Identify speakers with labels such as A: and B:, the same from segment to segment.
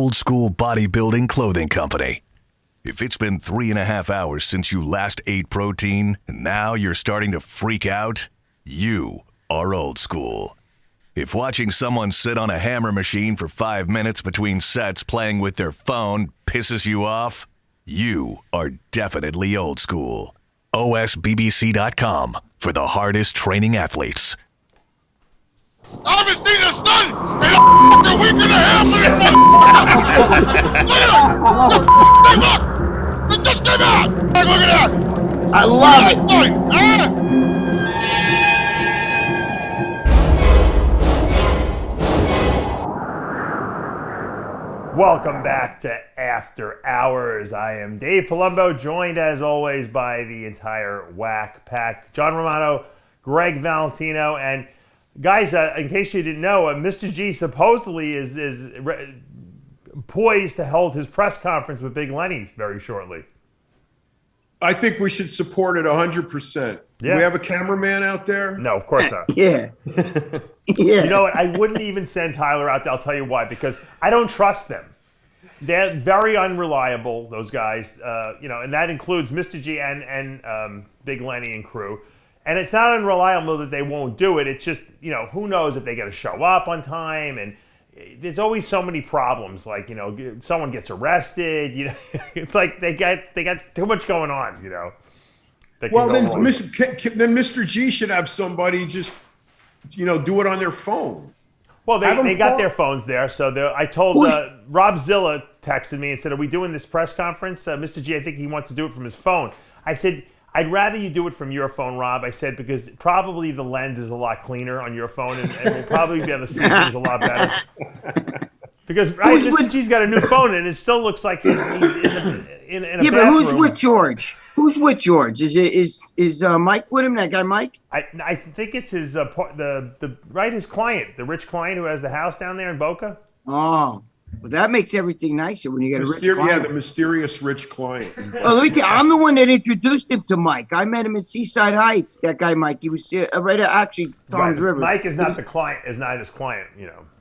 A: Old School Bodybuilding Clothing Company. If it's been 3.5 hours since you last ate protein and now you're starting to freak out, you are old school. If watching someone sit on a hammer machine for 5 minutes between sets playing with their phone pisses you off, you are definitely old school. OSBBC.com for the hardest training athletes.
B: I haven't seen a sun in a week and a half. Look! It just came out! Hey, look at that!
C: I love it!
D: Welcome back to After Hours. I am Dave Palumbo, joined as always by the entire Whack Pack. John Romano, Greg Valentino, and guys, in case you didn't know, Mr. G supposedly is poised to hold his press conference with Big Lenny very shortly.
E: I think we should support it 100%.
D: Yeah.
E: Do we have a cameraman out there?
D: No, of course not.
C: Yeah.
D: You know what? I wouldn't even send Tyler out there. I'll tell you why. Because I don't trust them. They're very unreliable, those guys. And that includes Mr. G and Big Lenny and crew. And it's not unreliable that they won't do it. It's just, who knows if they got to show up on time. And there's always so many problems. Like, someone gets arrested. It's like they got too much going on.
E: Well, then Mr. G should have somebody just, do it on their phone.
D: Well, they got their phones there. So I told Rob Zilla texted me and said, "Are we doing this press conference? Mr. G, I think he wants to do it from his phone." I said, "I'd rather you do it from your phone, Rob." I said, because probably the lens is a lot cleaner on your phone, and we'll probably be able to see things a lot better. Because Mr. G's got a new phone, and it still looks like he's in a bathroom.
C: But who's with George? Who's with George? Is Mike with him? That guy Mike?
D: I think it's his his client, the rich client who has the house down there in Boca.
C: Oh, well, that makes everything nicer when you get a rich client.
E: Yeah, the mysterious rich client.
C: Well, I'm the one that introduced him to Mike. I met him in Seaside Heights. That guy Mike. He was right at actually Tom's River.
D: Mike is not the client. Is not his client.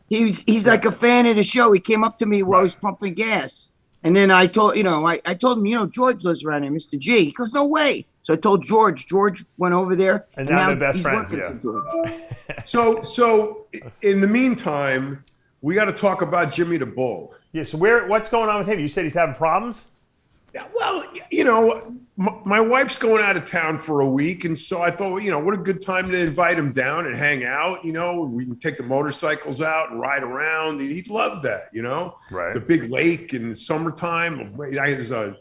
C: He's like a fan of the show. He came up to me while I was pumping gas. And then I told I told him, George lives around here, Mr. G. He goes, no way. So I told George. George went over there.
D: And now they're best friends, yeah.
E: So in the meantime, we got to talk about Jimmy the Bull.
D: Yeah, so what's going on with him? You said he's having problems?
E: Yeah, well, my wife's going out of town for a week, and so I thought, what a good time to invite him down and hang out. We can take the motorcycles out and ride around. He'd love that,
D: Right.
E: The big lake in the summertime. There's a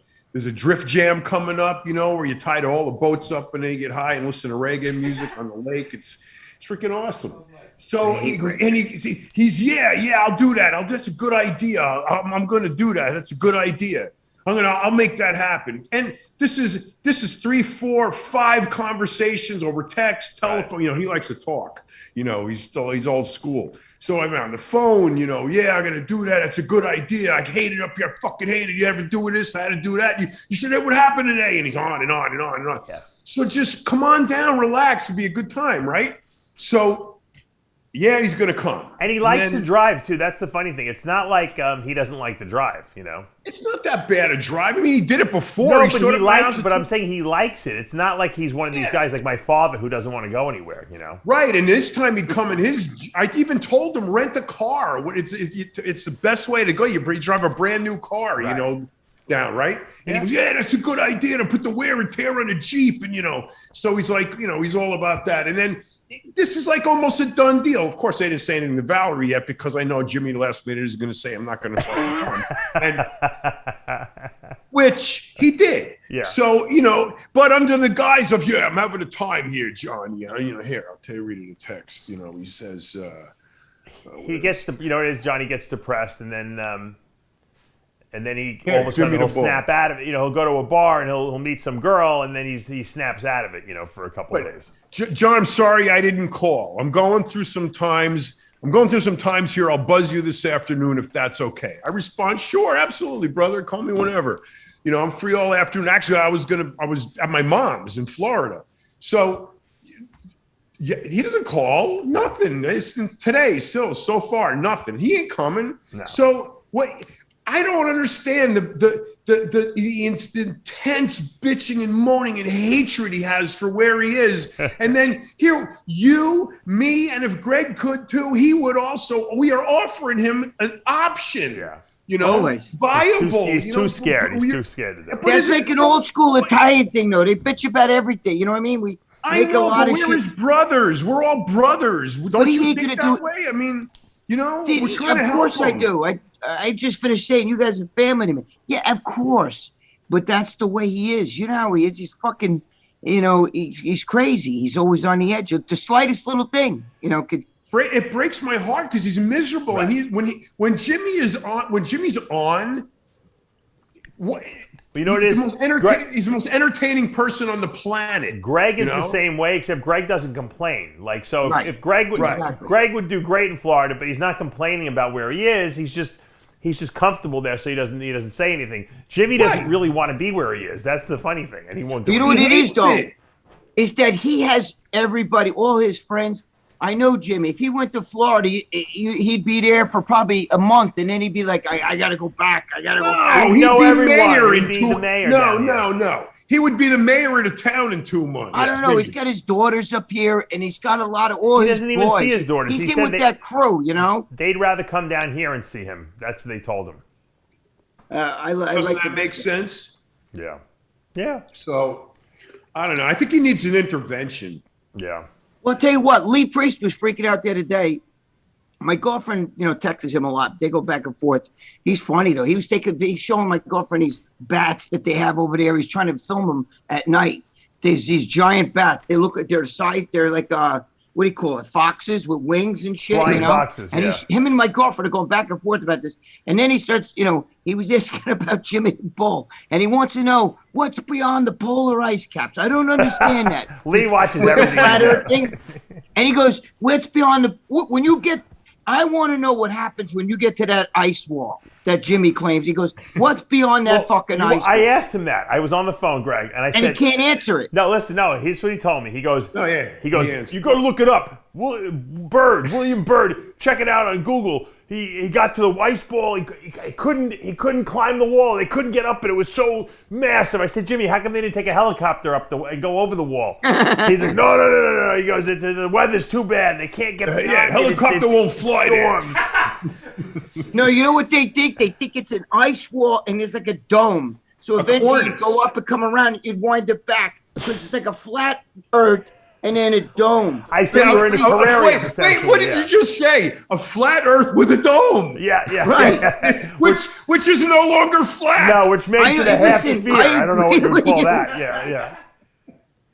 E: drift jam coming up, where you tie all the boats up and then you get high and listen to reggae music on the lake. It's freaking awesome. So he's I'll do that. That's a good idea. I'm going to do that. That's a good idea. I'll make that happen. And this is 3, 4, 5 conversations over text, telephone. Right. He likes to talk. He's old school. So I'm on the phone. I'm gonna do that. That's a good idea. I hate it up here. I fucking hate it. You ever do this? I had to do that. You should know what happened today. And he's on and on and on and on. Yeah. So just come on down, relax. It'll be a good time, right? So. Yeah, he's going to come.
D: And he likes to drive, too. That's the funny thing. It's not like he doesn't like to drive,
E: It's not that bad a drive. I mean, he did it before.
D: No, but I'm saying he likes it. It's not like he's one of these guys like my father who doesn't want to go anywhere,
E: Right, and this time he'd come in I even told him, rent a car. It's the best way to go. You drive a brand new car,
D: right.
E: Down, right? And he goes, yeah, that's a good idea to put the wear and tear on a Jeep. And, so he's like, he's all about that. And then this is like almost a done deal. Of course, they didn't say anything to Valerie yet because I know Jimmy last minute is going to say, I'm not going to fucking come. Which he did.
D: Yeah.
E: So, but under the guise of, I'm having a time here, John. Here, I'll tell you, read the text. He says.
D: He gets, Johnny gets depressed and then. And then all of a sudden he'll snap out of it. He'll go to a bar and he'll meet some girl, and then he snaps out of it. For a couple of days.
E: John, I'm sorry I didn't call. I'm going through some times here. I'll buzz you this afternoon if that's okay. I respond, sure, absolutely, brother. Call me whenever. I'm free all afternoon. Actually, I was at my mom's in Florida, so. Yeah, he doesn't call. Nothing. It's today, so far, nothing. He ain't coming.
D: No.
E: So what? I don't understand the intense bitching and moaning and hatred he has for where he is. And then here, you, me, and if Greg could too, he would also. We are offering him an option.
D: Yeah.
E: You know,
C: Always.
E: viable.
D: He's too scared. He's too scared to do it.
C: That's like an old school Italian thing, though. They bitch about everything. You know what I mean? We
E: I
C: make
E: know,
C: a lot
E: but
C: of
E: we're
C: shit.
E: his brothers. We're all brothers. Don't
C: are
E: you
C: you
E: think
C: gonna
E: that
C: do?
E: way? I mean, you know,
C: Dude,
E: we're trying to
C: of
E: help
C: course I
E: him.
C: do. I just finished saying you guys are family to me. Yeah, of course. But that's the way he is. You know how he is. He's fucking, you know, he's crazy. He's always on the edge of the slightest little thing, you know, could.
E: It breaks my heart because he's miserable,
D: Right.
E: and when Jimmy's on, what?
D: But you know what it is?
E: He's the most entertaining person on the planet.
D: Greg is
E: you know?
D: the same way, except Greg doesn't complain. Like, so
C: Right.
D: if Greg would,
E: Right.
D: Greg would do great in Florida, but he's not complaining about where he is. He's just comfortable there, so he doesn't say anything. Jimmy doesn't
E: Right.
D: really want to be where he is. That's the funny thing, and he won't do
C: You
D: it.
C: know what it is,
E: hates
C: though?
E: it.
C: Is that he has everybody, all his friends. I know Jimmy. If he went to Florida, he'd be there for probably a month, and then he'd be like, "I got to go back. I got to go back."
E: No,
D: We
E: he'd
D: know
E: be
D: everyone.
E: mayor
D: He'd
E: in
D: be
E: two.
D: the mayor
E: No,
D: down here.
E: no. He would be the mayor of the town in 2 months.
C: I don't know. He's got his daughters up here, and he's got a lot of all
D: He
C: his
D: doesn't even
C: boys.
D: see his daughters.
C: He's
D: He
C: in
D: said
C: with
D: they-
C: that crew, you know.
D: They'd rather come down here and see him. That's what they told him.
C: I
E: Doesn't
C: like
E: that make sense?
D: Yeah. Yeah.
E: So, I don't know. I think he needs an intervention.
D: Yeah.
C: Well, I'll tell you what. Lee Priest was freaking out the other day. My girlfriend, you know, texts him a lot. They go back and forth. He's funny though. He's showing my girlfriend these bats that they have over there. He's trying to film them at night. There's these giant bats. They look at their size. They're like what do you call it? Foxes with wings and shit.
D: Flying
C: you know?
D: foxes,
C: And
D: yeah.
C: him and my girlfriend are going back and forth about this. And then he starts, you know, he was asking about Jimmy Bull, and he wants to know what's beyond the polar ice caps. I don't understand that.
D: Lee watches
C: With the
D: everything.
C: flat earth thing. And he goes, what's beyond when you get, I want to know what happens when you get to that ice wall that Jimmy claims. He goes, what's beyond that fucking ice wall?
D: I asked him that. I was on the phone, Greg, and I
C: And
D: said,
C: he can't answer it.
D: no, listen, no, here's what he told me. He goes,
E: Oh, yeah.
D: He goes,
E: He answered.
D: you got to look it up. William Byrd, check it out on Google. He got to the ice ball. He couldn't climb the wall. They couldn't get up it. It was so massive. I said, Jimmy, how come they didn't take a helicopter up and go over the wall? He's like, no. He goes, the weather's too bad. They can't get beyond it.
E: helicopter won't fly there.
D: storms.
C: No, you know what they think? They think it's an ice wall and there's like a dome. So eventually you
E: cornice.
C: go up and come around, you'd wind it back because it's like a flat earth and then a dome.
D: I said you were in a terrarium.
E: Wait, what did you just say? A flat Earth with a dome,
D: Yeah.
C: Right.
E: which is no longer flat.
D: No, which makes it a half
C: listen,
D: sphere.
C: I
D: I don't know what you would
C: agree
D: call
C: with
D: that. Yeah.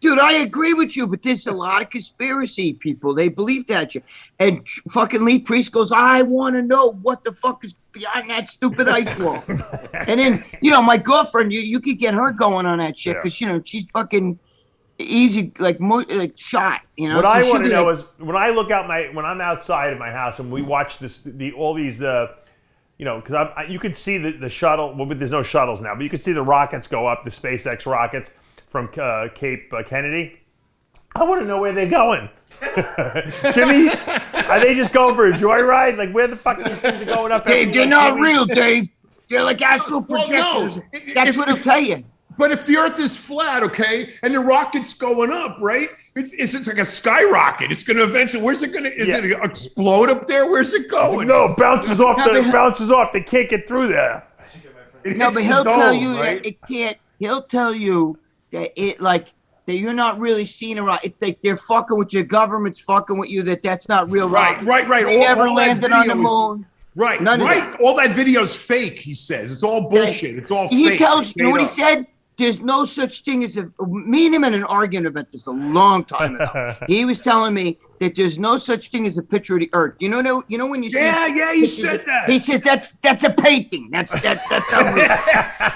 C: Dude, I agree with you, but there's a lot of conspiracy people. They believe that shit. And fucking Lee Priest goes, I want to know what the fuck is beyond that stupid ice wall. And then, you know, my girlfriend, you could get her going on that shit because, you know, she's fucking easy, like shot, you know.
D: What
C: So
D: I
C: she'll
D: want to
C: be
D: know
C: like,
D: is when I look out when I'm outside of my house and we watch all these, you know, because you could see the shuttle. Well, there's no shuttles now, but you could see the rockets go up, the SpaceX rockets from Cape Kennedy. I want to know where they're going. Jimmy, are they just going for a joyride? Like, where the fuck these things are going up?
C: Dave,
D: every,
C: they're
D: like,
C: not
D: 2 weeks?
C: real, Dave. They're like astral
E: Well, no.
C: projectors. That's what it'll tell you.
E: But if the Earth is flat, okay, and the rocket's going up, right? It's like a skyrocket. It's going to eventually. Where's it going to? Is it going to explode up there? Where's it going?
D: No, bounces off.
C: No, but-
D: Bounces off. They can't get through there.
E: It
C: No,
E: hits
C: but
E: the
C: he'll tell
E: dome,
C: you
E: right?
C: that it can't. He'll tell you that that you're not really seeing around. It's like they're fucking with you. Government's fucking with you. That's not real.
E: Right.
C: They never landed on the moon.
E: Right,
C: None of
E: right. All that video's fake. He says it's all bullshit. It's all
C: He
E: fake.
C: tells you know what he
E: Made up.
C: said. There's no such thing as me and him had an argument about this a long time ago. He was telling me that there's no such thing as a picture of the Earth. You know when you see
E: Yeah, he
C: pictures
E: said
C: of-
E: that.
C: He says that's a painting. That's not real.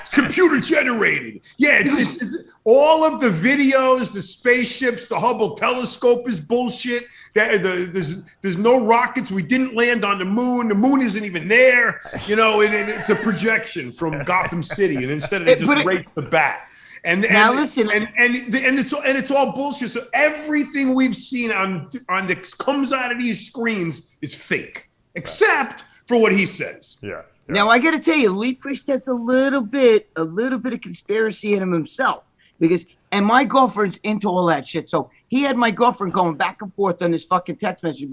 E: It's computer generated. Yeah, it's all of the videos, the spaceships, the Hubble telescope is bullshit. There's no rockets. We didn't land on the moon. The moon isn't even there. You know, and it's a projection from Gotham City, and instead of just race the bat. And
C: Now listen.
E: and it's all bullshit. So everything we've seen on that comes out of these screens is fake, except for what he says.
D: Yeah.
C: Now I got to tell you, Lee Priest has a little bit of conspiracy in him himself, and my girlfriend's into all that shit. So he had my girlfriend going back and forth on this fucking text message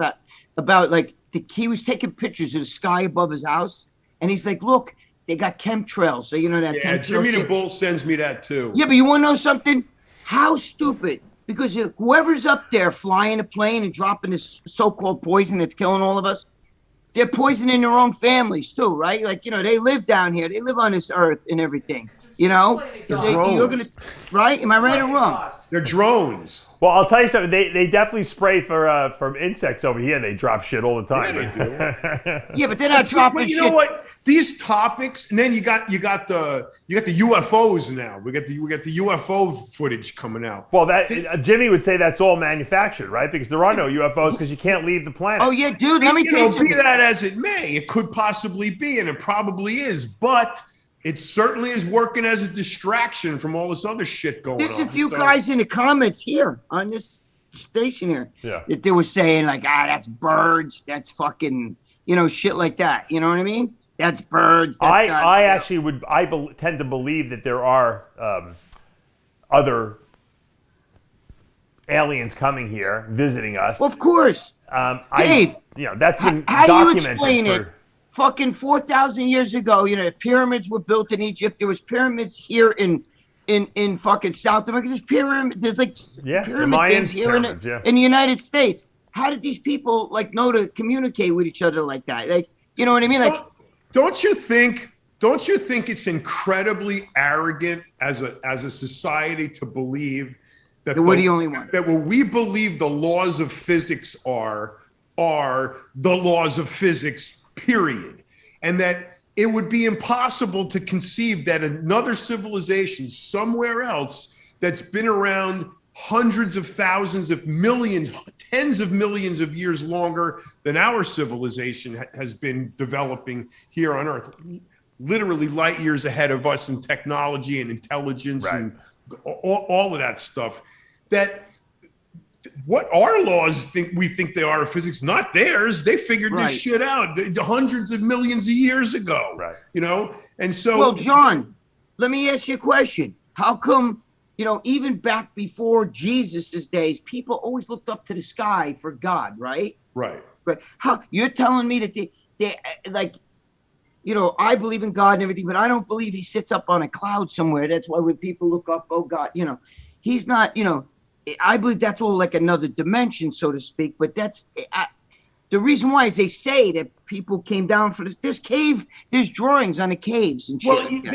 C: about like he was taking pictures of the sky above his house, and he's like, look, they got chemtrails. So you know that.
E: Yeah, Jimmy the Bull sends me that too.
C: Yeah, but you want to know something? How stupid. Because whoever's up there flying a plane and dropping this so-called poison that's killing all of us, they're poisoning their own families too, right? Like, they live down here. They live on this earth and everything, You're gonna, right? Am I right or wrong?
E: They're drones.
D: Well, I'll tell you something. They definitely spray from insects over here. They drop shit all the time.
C: Yeah, but they're not dropping shit.
E: You know what? These topics, and then you got the UFOs now. We got the UFO footage coming out.
D: Well, Jimmy would say that's all manufactured, right? Because there are no UFOs because you can't leave the planet.
C: Oh yeah, dude. Let me tell you something.
E: Be that as it may, it could possibly be, and it probably is, but it certainly is working as a distraction from all this other shit going on.
C: There's a few guys in the comments here on this station here that they were saying like, that's birds, that's fucking, shit like that. You know what I mean? That's birds. That's
D: I tend to believe that there are other aliens coming here visiting us.
C: Well, of course. Dave,
D: that's been
C: how
D: documented.
C: Do you explain it? Fucking 4,000 years ago, the pyramids were built in Egypt. There was pyramids here in fucking South America. There's like pyramid things here in the United States. How did these people know to communicate with each other like that? Like, you know what I mean? Like,
E: don't you think it's incredibly arrogant as a society to believe that
C: we're the only one?
E: That what we believe the laws of physics are the laws of physics, period. And that it would be impossible to conceive that another civilization somewhere else that's been around hundreds of thousands of millions, tens of millions of years longer than our civilization has been developing here on Earth, literally light years ahead of us in technology and intelligence and all of that stuff, that what our laws think they are of physics, not theirs. They figured this shit out hundreds of millions of years ago. Right. And so.
C: Well, John, let me ask you a question. How come, even back before Jesus's days, people always looked up to the sky for God, right?
E: Right.
C: But how you're telling me that they like, I believe in God and everything, but I don't believe he sits up on a cloud somewhere. That's why when people look up, oh God, he's not, I believe that's all like another dimension, so to speak. But that's the reason why is they say that people came down for this cave. There's drawings on the caves and shit.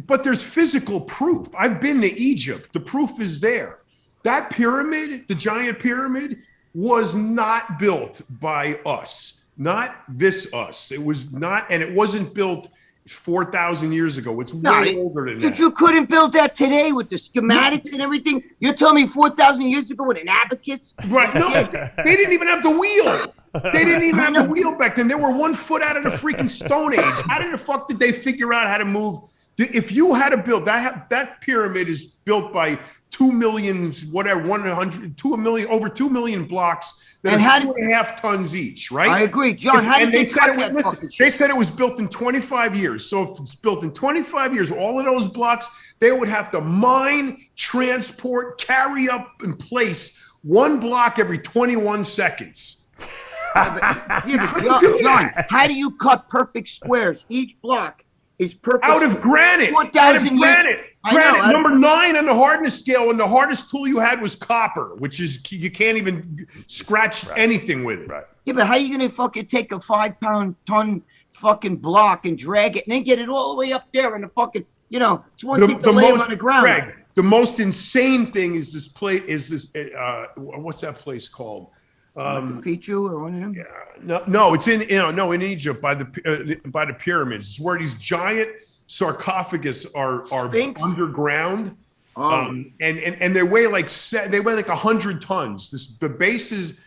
E: Well, there's physical proof. I've been to Egypt. The proof is there. That pyramid, the giant pyramid, was not built by us. Not this us. It was not, and it wasn't built 4,000 years ago. It's way older than that.
C: You couldn't build that today with the schematics and everything. You're telling me 4,000 years ago with an abacus?
E: Right. No, they didn't even have the wheel. They didn't even have the wheel back then. They were 1 foot out of the freaking Stone Age. How the fuck did they figure out how to move? If you had to build that pyramid is built by 2 million, whatever, 100, 2 million, over 2 million blocks that are 2.5 tons each, right?
C: I agree, John. How did they cut that fucking shit?
E: They said it was built in 25 years. So if it's built in 25 years, all of those blocks, they would have to mine, transport, carry up and place 1 block every 21 seconds.
C: John, how do you cut perfect squares? Each block is perfect.
E: Out of granite.
C: 4,000
E: granite. Granite, number 9 on the hardness scale, and the hardest tool you had was copper, which is you can't even scratch anything with it.
C: Right. Yeah, but how are you gonna fucking take a 5-pound-ton fucking block and drag it and then get it all the way up there and the fucking, it's one thing to lay it on the ground.
E: Greg, the most insane thing is this place. What's that place called?
C: Pichu or one of them?
E: Yeah, no, it's in in Egypt by the pyramids. It's where these giant sarcophagus are
C: Sphinx?
E: underground, and they weigh like 100 tons. The base is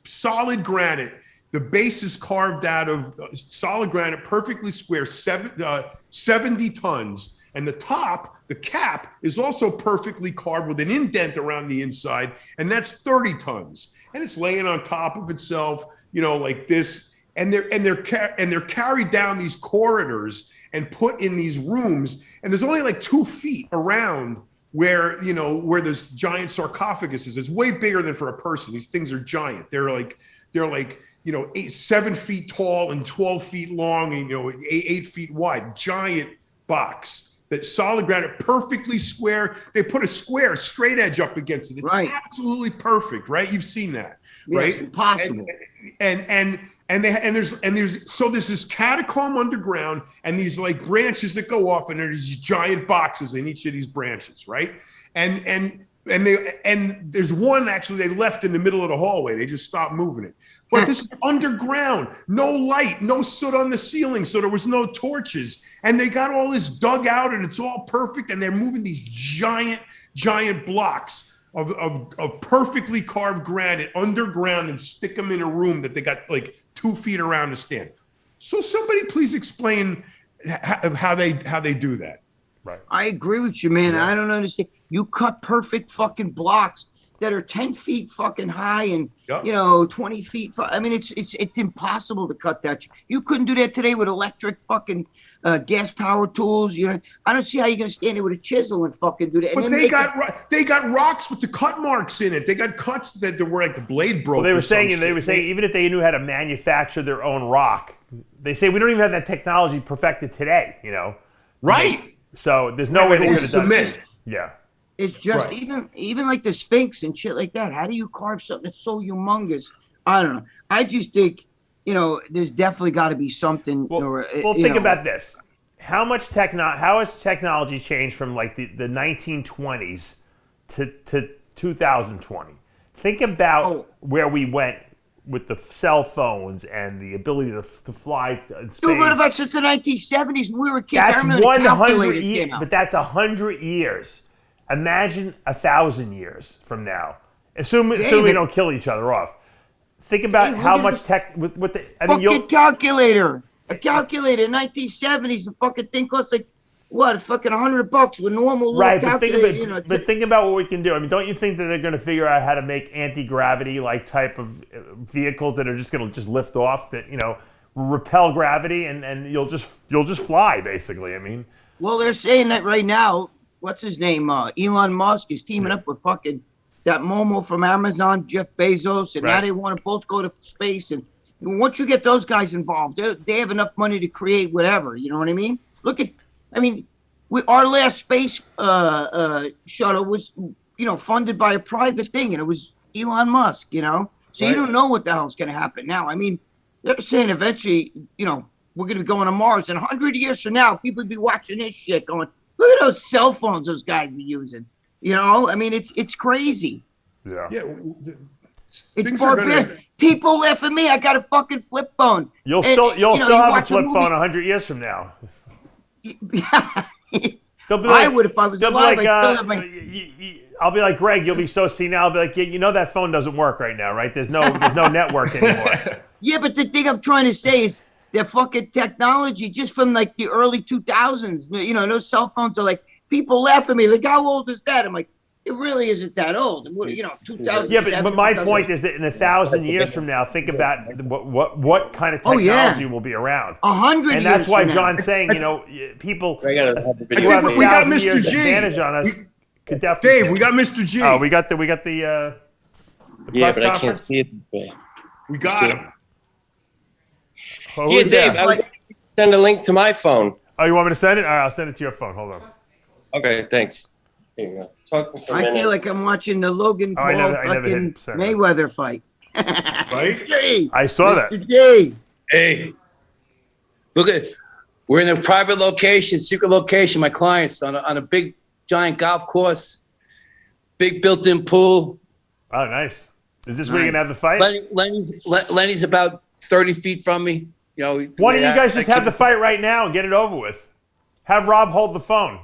E: solid granite. The base is carved out of solid granite, perfectly square, 70 tons. And the top, the cap, is also perfectly carved with an indent around the inside, and that's 30 tons. And it's laying on top of itself, like this. and they're carried down these corridors and put in these rooms, and there's only like 2 feet around where this giant sarcophagus is. It's way bigger than for a person. These things are giant. They're like 7 feet tall and 12 feet long and 8 feet wide. Giant box. That solid granite, perfectly square. They put a square straight edge up against it. It's absolutely perfect, right? You've seen that, right?
C: It's impossible.
E: And there's this catacomb underground, and these like branches that go off, and there's these giant boxes in each of these branches, right? And there's one actually they left in the middle of the hallway. They just stopped moving it. But this is underground, no light, no soot on the ceiling, so there was no torches. And they got all this dug out, and it's all perfect. And they're moving these giant blocks of perfectly carved granite underground and stick them in a room that they got like 2 feet around to stand. So somebody please explain how they do that.
D: Right.
C: I agree with you, man. Yeah. I don't understand. You cut perfect fucking blocks that are 10 feet fucking high and 20 feet. I mean, it's impossible to cut that. You couldn't do that today with electric fucking gas power tools. I don't see how you're gonna stand there with a chisel and fucking do that.
E: But they got rocks with the cut marks in it. They got cuts that were like the blade broke.
D: Well, they were saying even if they knew how to manufacture their own rock, they say we don't even have that technology perfected today.
E: Right.
D: So there's no way they could have done
E: it.
D: Yeah.
C: It's just even like the Sphinx and shit like that. How do you carve something that's so humongous? I don't know. I just think, there's definitely got to be something.
D: Well, think about this. How has technology changed from like the 1920s to 2020? Think about where we went with the cell phones and the ability to fly in space.
C: Dude, what about since the 1970s when we were kids?
D: That's 100 years, but that's 100 years. Imagine 1,000 years from now. Assuming we don't kill each other off. Think about how much tech with the.
C: Calculator. A calculator in 1970s. The fucking thing costs like what? Fucking $100 with normal little calculator.
D: But think about what we can do. I mean, don't you think that they're going to figure out how to make anti-gravity like type of vehicles that are just going to just lift off that repel gravity and you'll just fly basically? I mean.
C: Well, they're saying that right now. What's his name? Elon Musk is teaming up with fucking that Momo from Amazon, Jeff Bezos, and now they want to both go to space. And once you get those guys involved, they have enough money to create whatever. You know what I mean? Our last space shuttle was, funded by a private thing, and it was Elon Musk. So you don't know what the hell's going to happen now. I mean, they're saying eventually, we're going to be going to Mars, and 100 years from now, people will be watching this shit going, look at those cell phones those guys are using. I mean, it's crazy.
D: Yeah.
E: Yeah.
C: It's barbaric. People laugh at me. I got a fucking flip phone.
D: You'll still have a flip phone 100 years from now.
C: I would if I was alive.
D: Like,
C: I'd still have my...
D: I'll be like, Greg, you'll be so senile. I'll be like, that phone doesn't work right now, right? There's no network anymore.
C: Yeah, but the thing I'm trying to say is the fucking technology just from like the early 2000s. Those cell phones are like, people laugh at me. Like, how old is that? I'm like, it really isn't that old. 2000.
D: Yeah, but my point is that in 1,000 years from now, think about what kind of technology will be around.
C: 100 years.
D: And that's why
C: from
D: John's
C: now.
D: saying, people who
E: have
D: a 1,000 years advantage on us could definitely.
E: Dave, we got Mr. G.
D: Oh, we got the
F: yeah,
D: press
F: but I can't
D: conference?
F: see it this way.
E: We got him.
D: Oh,
F: Yeah, Dave, I would send a link to my phone.
D: Oh, you want me to send it? All right, I'll send it to your phone. Hold on.
F: Okay, thanks. Here you go. Talk for a
C: I
F: minute.
C: feel like I'm watching the Logan Paul
D: I never
C: fucking
D: hit send.
C: Mayweather fight.
E: Right?
C: G,
D: I saw that.
C: Mr. G.
G: Hey, look at we're in a private location, secret location. My clients on a big giant golf course, big built-in pool.
D: Oh, nice. Is this where you're gonna have the fight?
G: Lenny's about 30 feet from me.
D: Why don't you guys just have the fight right now and get it over with? Have Rob hold the phone.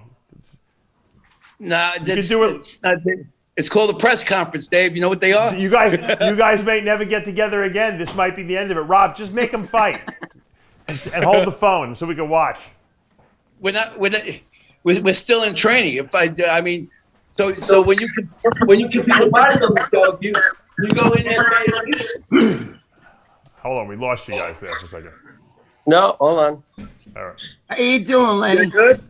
G: Nah,
D: it's
G: called a press conference, Dave. You know what they are?
D: You guys may never get together again. This might be the end of it. Rob, just make them fight and hold the phone so we can watch.
G: We're still in training. So when you compete in bodybuilding, you go in there.
D: Hold on, we lost you guys there for a second.
F: No, hold on.
D: All right.
C: How you doing, Lenny?
F: Good?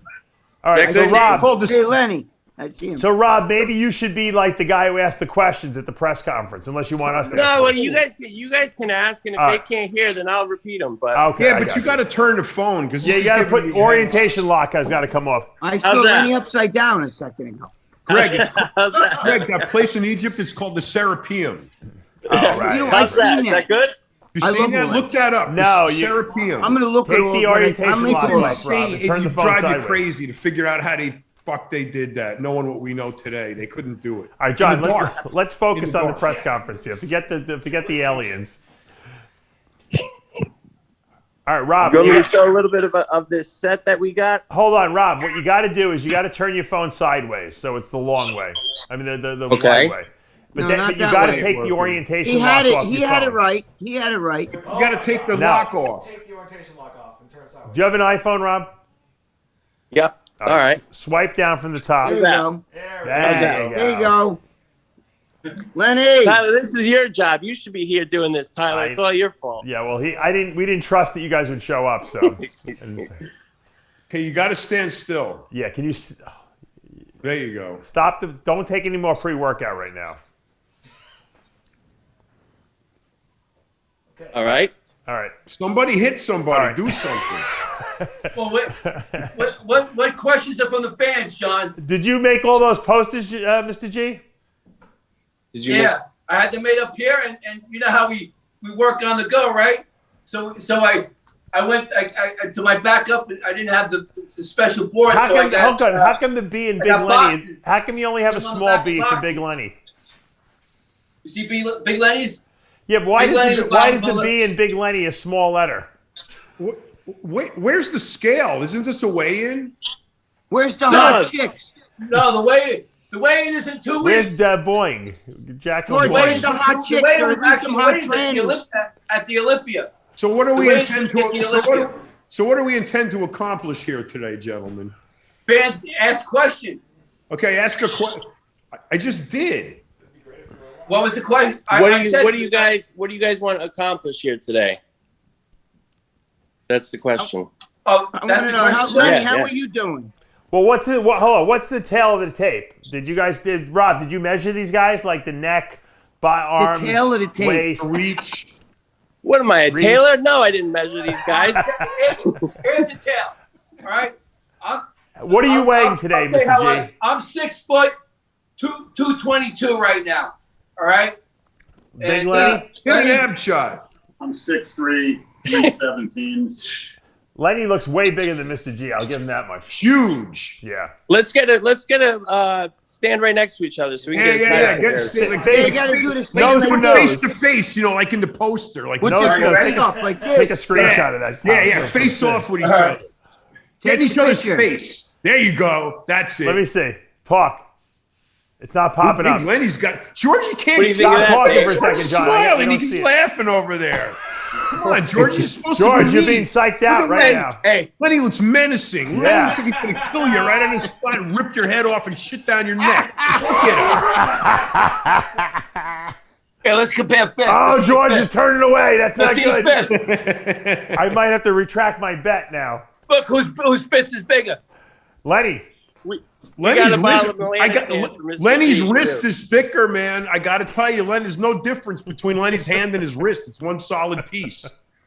D: All right, so Rob.
C: Hey, Lenny. I see him.
D: So Rob, maybe you should be like the guy who asked the questions at the press conference, unless you want us to.
F: No,
D: ask
F: well,
D: questions.
F: you guys can ask, and if
D: All
F: they
D: right.
F: can't hear, then I'll repeat them. But
D: Okay.
E: Yeah,
D: I
E: but you got to turn the phone because
D: Yeah, you got to put orientation lock has got to come off.
C: I saw
F: that?
C: Lenny upside down a second ago.
E: Greg,
F: how's that?
E: Greg, that place in Egypt, it's called the Serapeum.
D: All right.
C: You know,
F: How's
C: I've
F: that?
C: seen
F: Is that good?
E: You
C: I
E: seen
C: love
E: that?
C: Rolex.
E: Look that up.
D: No,
E: The
D: you-
E: Serapeum.
C: I'm gonna look
D: Take
C: at
D: the
C: all. but
D: orientation
C: I'm
D: lock
C: into
D: off,
C: it.
D: Rob, and turn the
E: It
D: phone
E: drive you
D: sideways.
E: crazy to figure out how they fuck they did that, knowing what we know today. They couldn't do it.
D: All right, John.
E: In the dark.
D: Let's focus
E: In the
D: on the
E: dark.
D: press conference here. Forget the aliens. All right, Rob.
F: You want me to show a little bit of this set that we got?
D: Hold on, Rob. What you got to do is you got to turn your phone sideways, so it's the long way. I mean, the
F: Okay.
D: wide way. But,
C: No,
D: then,
C: not
D: but you
C: that
D: got to
C: way.
D: take the orientation
C: He
D: lock
C: had it.
D: off
C: He
D: your
C: had it
D: phone.
C: right. He had it right.
E: You got to take the
D: No.
E: lock off.
H: Take the orientation lock off and turn it sideways.
D: Do you have an iPhone, Rob?
F: Yep. All right.
D: Swipe down from the top.
C: There you
F: that?
C: go.
D: There
C: There you go. Lenny.
F: Tyler, this is your job. You should be here doing this, Tyler. It's all your fault.
D: Yeah, well, we didn't trust that you guys would show up, so.
E: Okay, you got to stand still.
D: Yeah, can you
E: There you go.
D: stop don't take any more pre-workout right now.
F: All right.
D: All right.
E: Somebody hit somebody.
D: All right.
E: Do something.
I: Well, what questions are from the fans, John?
D: Did you make all those posters, Mr. G?
F: Did you?
I: Yeah, I had them made up here, and you know how we work on the go, right? So I went to my backup. I didn't have the special board,
D: How
I: so I
D: come,
I: got.
D: hold on, how come the B in
I: I
D: Big
I: got
D: Lenny?
I: boxes.
D: How come you only have a
I: Them on the
D: small
I: back
D: B
I: of
D: for Big
I: boxes.
D: Lenny?
I: You see, Big Lenny's.
D: Yeah, but why
I: Big Lenny's
D: does the
I: a
D: B in Big Lenny a small letter?
E: Wait, where's the scale? Isn't this a weigh-in?
C: Where's the
F: No.
C: hot chicks?
I: No, the way it is in 2
D: Where's
I: weeks.
D: Boeing? Jacqueline
C: George,
D: Boeing.
C: where's the hot
I: The
C: chicks?
I: way it
C: Or
I: was
C: at least
I: actually
C: some hot
I: weighed
C: trannies?
I: at the Olympia.
E: So what do we
I: The way
E: intend
I: it's at the Olympia.
E: so what do we intend to accomplish here today, gentlemen?
I: Fans ask questions.
E: Okay, ask a question. I just did.
I: What was the question?
F: What do you guys want to accomplish here today? That's the question.
I: Oh,
C: I
I: that's
C: want to
I: the
C: know,
I: question.
C: Lenny,
F: Yeah,
C: how
F: yeah.
C: are you doing?
D: Well, hold on. What's the tail of the tape? Rob, did you measure these guys? Like the neck, arms,
C: tail of the tape.
D: waist?
E: Reach.
F: What am I, a tailor? No, I didn't measure these guys.
I: Here's the tail. All right.
D: What are you weighing today,
I: I'll say how
D: Mr. G?
I: I'm 6 foot, 222 right now. All right.
D: Big Lenny?
E: Get an ab shot.
B: I'm 6'3", 317.
D: Lenny looks way bigger than Mr. G. I'll give him that much.
E: Huge.
D: Yeah.
F: Let's get a stand right next to each other so we can get a size
E: Get
F: comparison.
E: like
C: You
D: Face,
C: gotta do this
D: nose
C: thing
D: to
C: like
D: nose.
E: face to face, like in the poster. Like
C: What's
D: No,
C: your
D: no,
C: face
D: take a-
C: off like
D: Take a
C: this?
D: screenshot of that.
E: yeah, face off with each other. Get in
C: Take
E: each
C: a
E: other's
C: picture.
E: face. There you go. That's it.
D: Let me see. Talk. It's not popping
E: Big
D: up.
E: Lenny's got George. You can't
F: What do you think of
E: stop
F: that,
D: talking
F: babe?
D: for a
E: George
D: second,
E: is
D: John.
E: smiling.
D: don't
E: He's
D: see it.
E: laughing over there. Come on, George. You're supposed
D: George,
E: to
D: you're
E: be
D: being psyched out right now.
F: Hey,
E: Lenny looks menacing. Lenny
D: Yeah.
E: looks like he's gonna kill you right on the spot and rip your head off and shit down your neck. Get him.
I: Hey, let's compare fists.
D: Oh,
I: Let's see
D: George
I: the
D: is turning away. That's
I: Let's
D: not
I: see the
D: good.
I: fist.
D: I might have to retract my bet now.
I: Look, whose fist is bigger?
D: Lenny.
E: Lenny's
F: got a bottle
E: wrist,
F: of
E: I got,
F: Atlantic for Mr.
E: Lenny's
F: G,
E: wrist
F: too.
E: is thicker, man. I got to tell you, Len, there's no difference between Lenny's hand and his wrist. It's one solid piece.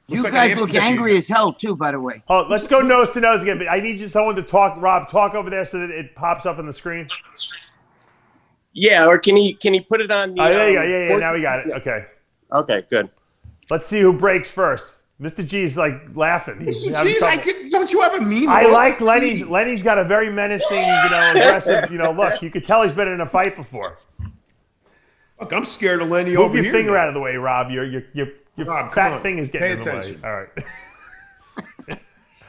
C: You
E: Looks like
C: guys
E: an
C: look
E: amputee.
C: angry as hell too, by the way.
D: Oh, let's go nose to nose again. But I need someone to talk. Rob, talk over there so that it pops up on the screen.
F: yeah, or can he put it on the?
D: Oh, there you go. Yeah.
F: portrait?
D: Now we got it. Okay.
F: Okay, good.
D: Let's see who breaks first. Mr. G's like laughing. He's having
E: Jeez,
D: trouble.
E: don't you have a mean
D: I
E: look?
D: like Lenny's. Lenny's got a very menacing, aggressive, look. You could tell he's been in a fight before.
E: Look, I'm scared of Lenny
D: Move
E: over
D: your
E: here.
D: finger
E: man.
D: out of the way, Rob. Your
E: Rob, come
D: fat
E: on.
D: thing is
E: Pay
D: getting in the way.
E: attention.
D: All right.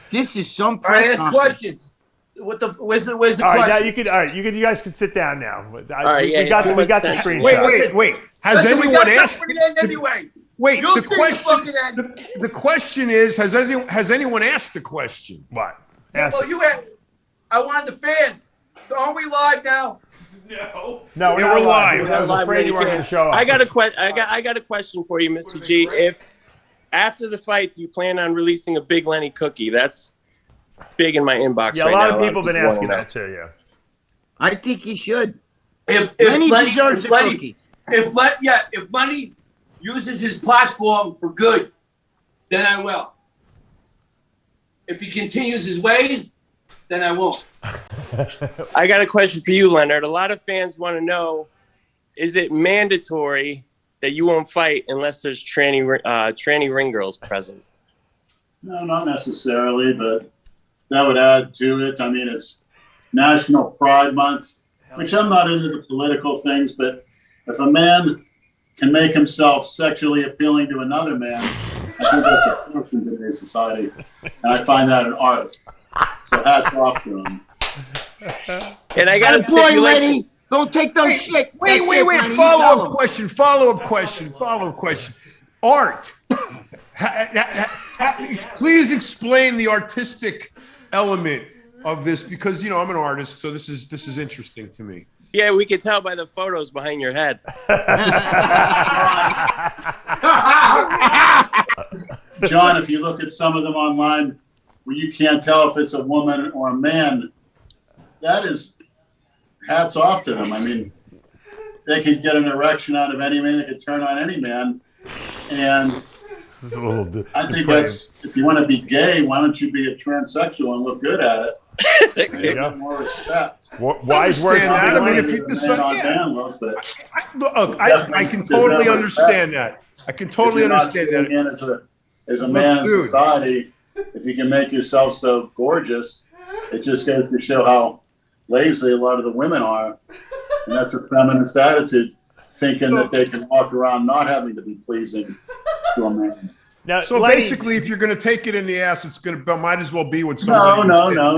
C: This is some
I: All right,
C: press
I: ask
C: conference.
I: questions. Where's the
D: All right, now
I: question?
D: you could. All right, you guys can sit down now. All
F: right, yeah,
D: we got
F: too
D: we
F: much
D: got the
F: tension.
D: screenshot.
E: Wait. Has
I: Listen, we
E: anyone
I: got
E: asked?
I: to end anyway.
E: Wait,
I: You'll
E: the
I: see the
E: question.
I: fucking end.
E: The question is, has anyone asked the question?
D: What? Ask
I: Well, you had. I wanted the fans. Are we live now?
D: no,
E: Yeah,
D: we're
E: we're
D: not live.
E: live.
D: I was
F: Live
D: afraid you weren't
F: radio
D: going to show up.
F: I got a question for you, Mr. G. After the fight, do you plan on releasing a Big Lenny cookie? That's big in my inbox
D: Yeah,
F: right
D: a lot
F: now.
D: of people have been asking
F: wanna
D: that too. Yeah.
C: I think he should.
I: If
C: Lenny
I: Lenny,
C: deserves
I: if
C: a
I: Lenny,
C: cookie.
I: if Lenny uses his platform for good, then I will. If he continues his ways, then I won't.
F: I got a question for you, Leonard. A lot of fans want to know, is it mandatory that you won't fight unless there's tranny ring girls present?
J: No, not necessarily, but that would add to it. I mean, it's National Pride Month, which I'm not into the political things, but if a man can make himself sexually appealing to another man, I think that's a function in today's society. And I find that an art. So hats off to him.
F: And I got a
C: boy, Lenny. Don't take those shit.
E: Wait. Follow-up question. Art. Please explain the artistic element of this, because I'm an artist, so this is interesting to me.
F: Yeah, we can tell by the photos behind your head.
J: John, if you look at some of them online where you can't tell if it's a woman or a man, that is hats off to them. I mean, they could get an erection out of any man. They could turn on any man. And I think that's, if you want to be gay, why don't you be a transsexual and look good at it?
D: There you go.
J: More respect.
D: Wise words.
E: I mean, if you decide, I can totally understand that. I can totally understand that.
J: As a man in society, if you can make yourself so gorgeous, it just goes to show how lazy a lot of the women are. And that's a feminist attitude, thinking that they can walk around not having to be pleasing to a man.
D: Now,
E: so
D: Lenny,
E: basically, if you're going to take it in the ass, might as well be with somebody.
J: No.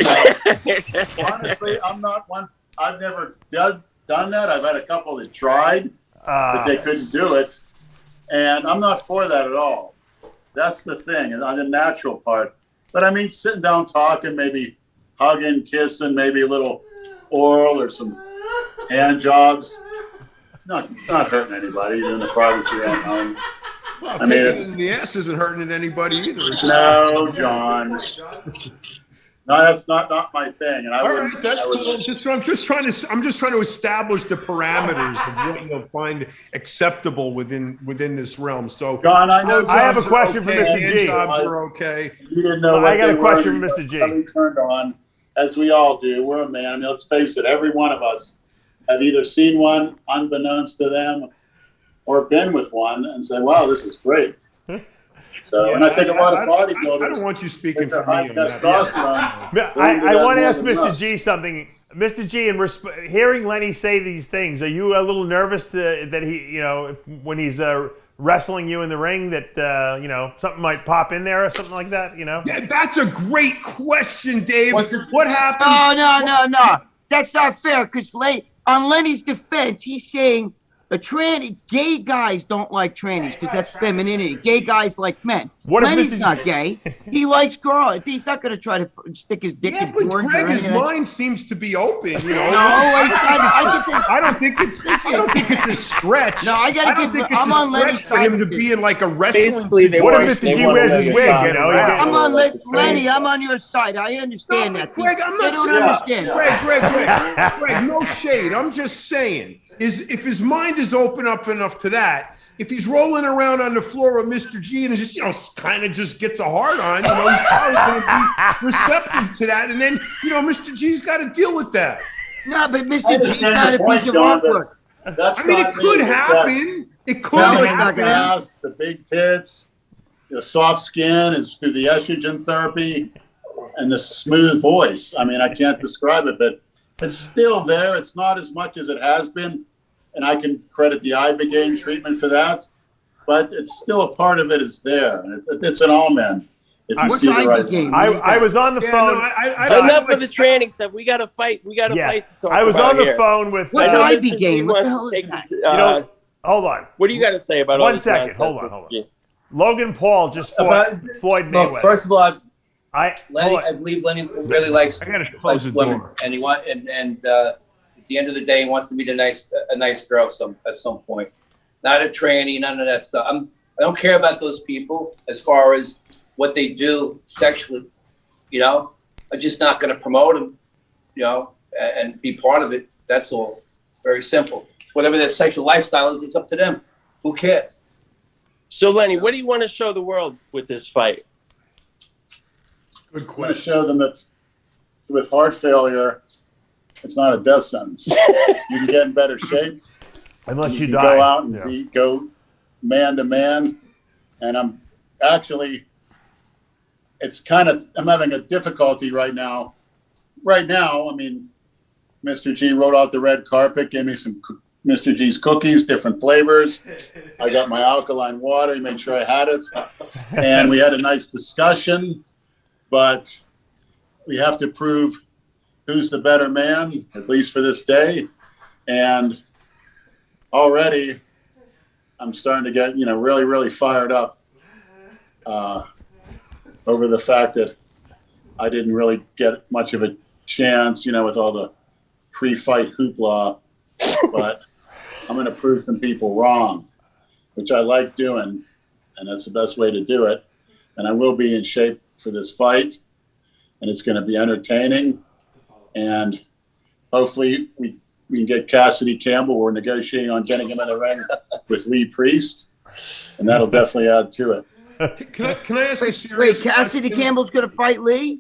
J: Honestly, I'm not one. I've never done that. I've had a couple that tried, but they couldn't do it. And I'm not for that at all. That's the thing, and on the natural part. But I mean, sitting down, talking, maybe hugging, kissing, maybe a little oral or some hand jobs. It's not hurting anybody, even in the privacy of home.
E: Well,
J: I mean,
E: it's in the ass isn't hurting anybody either.
J: No, John. No, that's not my thing. And
E: all right, that's cool. I'm just trying to establish the parameters of what you'll find acceptable within this realm. So,
J: John, I
D: have a question for Mr. G.
J: Jobs
E: are okay.
J: You didn't know.
D: I got a question for Mr. G.
J: Turned on, as we all do. We're a man. I mean, let's face it. Every one of us have either seen one unbeknownst to them, or been with one and say, "Wow, this is great." So,
E: yeah,
J: and I think a lot of bodybuilders.
E: I don't want you speaking for me on that.
D: I want to ask Mr. G something. Mr. G, in hearing Lenny say these things, are you a little nervous that he, when he's wrestling you in the ring, that something might pop in there or something like that?
E: Yeah, that's a great question, Dave. What happened?
C: No. That's not fair, because on Lenny's defense, he's saying gay guys don't like trannies because that's femininity. Gay guys like men. Lenny's not gay. He likes girls. He's not going to try to stick his dick in
E: but
C: George.
E: Greg, his mind seems to be open.
C: I
E: don't think it's a stretch.
C: No, I'm on Lenny's
E: for him to be in like a wrestling.
F: Basically,
D: what if Mr. G wears his wig?
C: I'm on Lenny. I'm on your side. I understand that.
E: Greg, I'm not
C: saying.
E: Greg, no shade. I'm just saying. If his mind is open up enough to that, if he's rolling around on the floor with Mr. G and just kind of just gets a hard on, he's probably going to be receptive to that, and then Mr. G's got to deal with that.
C: No, but Mr. G's not a piece of artwork.
E: It could happen. It could happen.
J: The big tits, the soft skin is through the estrogen therapy, and the smooth voice. I mean, I can't describe it, but it's still there. It's not as much as it has been, and I can credit the Ibogaine treatment for that. But it's still a part of it is there, and it's an all men. If you see the right thing.
D: I was on the phone.
F: Enough of the tranny stuff. We got to fight. We got to fight to talk
D: I was on the
F: here.
D: phone with.
C: What's Ibogaine? What the hell is that?
D: Hold on.
F: What do you got to say about all this nonsense?
D: Hold on. Logan Paul just fought Floyd Mayweather.
I: Look, first of all,
D: I
I: believe Lenny really likes women, and at the end of the day, he wants to meet a nice girl at some point. Not a tranny, none of that stuff. I don't care about those people as far as what they do sexually. You know, I'm just not going to promote them. You know, and be part of it. That's all. It's very simple. Whatever their sexual lifestyle is, it's up to them. Who cares?
F: So, Lenny, what do you want to show the world with this fight?
E: Good
J: I'm going to
E: question.
J: show them that with heart failure, it's not a death sentence. You can get in better shape.
D: Unless you
J: can
D: die.
J: go out and
D: Yeah.
J: go man to man. And I'm actually, I'm having a difficulty right now. Right now, I mean, Mr. G wrote out the red carpet, gave me some Mr. G's cookies, different flavors. I got my alkaline water. He made sure I had it. And we had a nice discussion. But we have to prove who's the better man, at least for this day. And already I'm starting to get, really, really fired up over the fact that I didn't really get much of a chance, with all the pre-fight hoopla. But I'm going to prove some people wrong, which I like doing, and that's the best way to do it. And I will be in shape for this fight, and it's going to be entertaining. And hopefully we can get Cassidy Campbell. We're negotiating on getting him in the ring with Lee Priest, and that'll definitely add to it.
E: Can I ask a serious
C: Wait, Cassidy
E: question?
C: Campbell's going to fight Lee?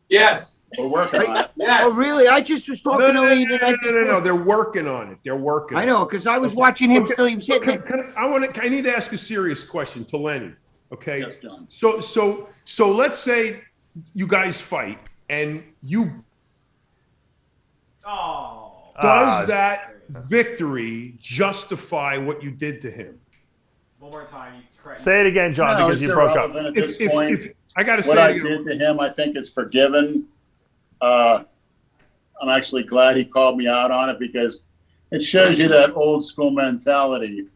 I: Yes.
J: We're working on it.
I: Yes.
C: Oh, really? I just was talking to Lee.
E: No. They're working on it. They're working.
C: I know, because I was watching him still. He was hitting it.
E: I need to ask a serious question to Lenny. Okay.
J: Yes, John.
E: So let's say you guys fight and you.
H: Oh.
E: Does that victory justify what you did to him?
H: One more time. You correct me.
D: Say it again, John,
J: No,
D: because
J: it's
D: you broke up.
J: irrelevant at this point.
E: I got to
J: What
E: say,
J: I did to him, I think is forgiven. I'm actually glad he called me out on it because it shows you that old school mentality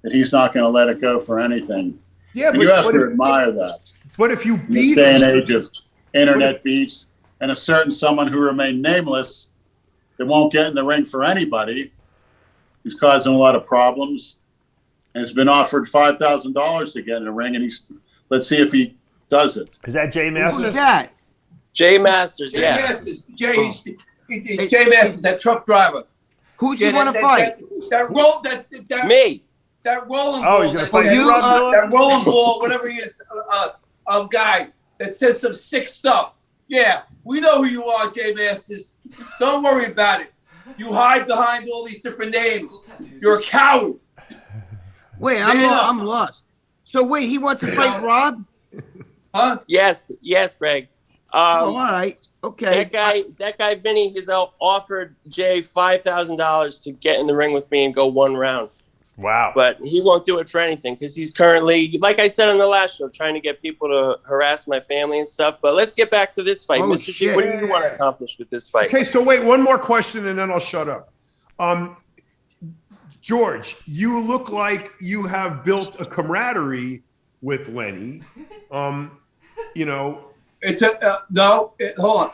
J: that he's not going to let it go for anything.
E: yeah,
J: And you have to admire that.
E: but if you
J: In this
E: beat
J: day and
E: him,
J: age of internet beefs and a certain someone who remained nameless that won't get in the ring for anybody, he's causing a lot of problems. And has been offered $5,000 to get in the ring, and let's see if he does it.
D: Is that Jay
C: Who's
D: Masters?
C: that?
F: Jay Masters,
I: Jay
F: yeah.
I: Masters. Jay Masters, that truck driver.
C: Who's he want to fight?
I: That
F: Me.
I: That rolling
D: Oh,
I: ball.
D: he's gonna
I: that-
D: fight
C: you,
D: you, Rob
I: that rolling ball, whatever he is, guy that says some sick stuff. Yeah, we know who you are, Jay Masters. Don't worry about it. You hide behind all these different names. You're a coward.
C: Wait,
I: Man up.
C: I'm lost. So wait, he wants to fight Rob?
I: Huh?
F: Yes, Greg.
C: Oh, all right. Okay.
F: That guy, Vinny, has offered Jay $5,000 to get in the ring with me and go one round.
D: Wow.
F: But he won't do it for anything because he's currently, like I said on the last show, trying to get people to harass my family and stuff. But let's get back to this fight.
C: Oh,
F: Mr. G,
C: shit.
F: what do you want to accomplish with this fight?
E: okay, so wait, one more question and then I'll shut up. George, you look like you have built a camaraderie with Lenny.
I: It's hold on.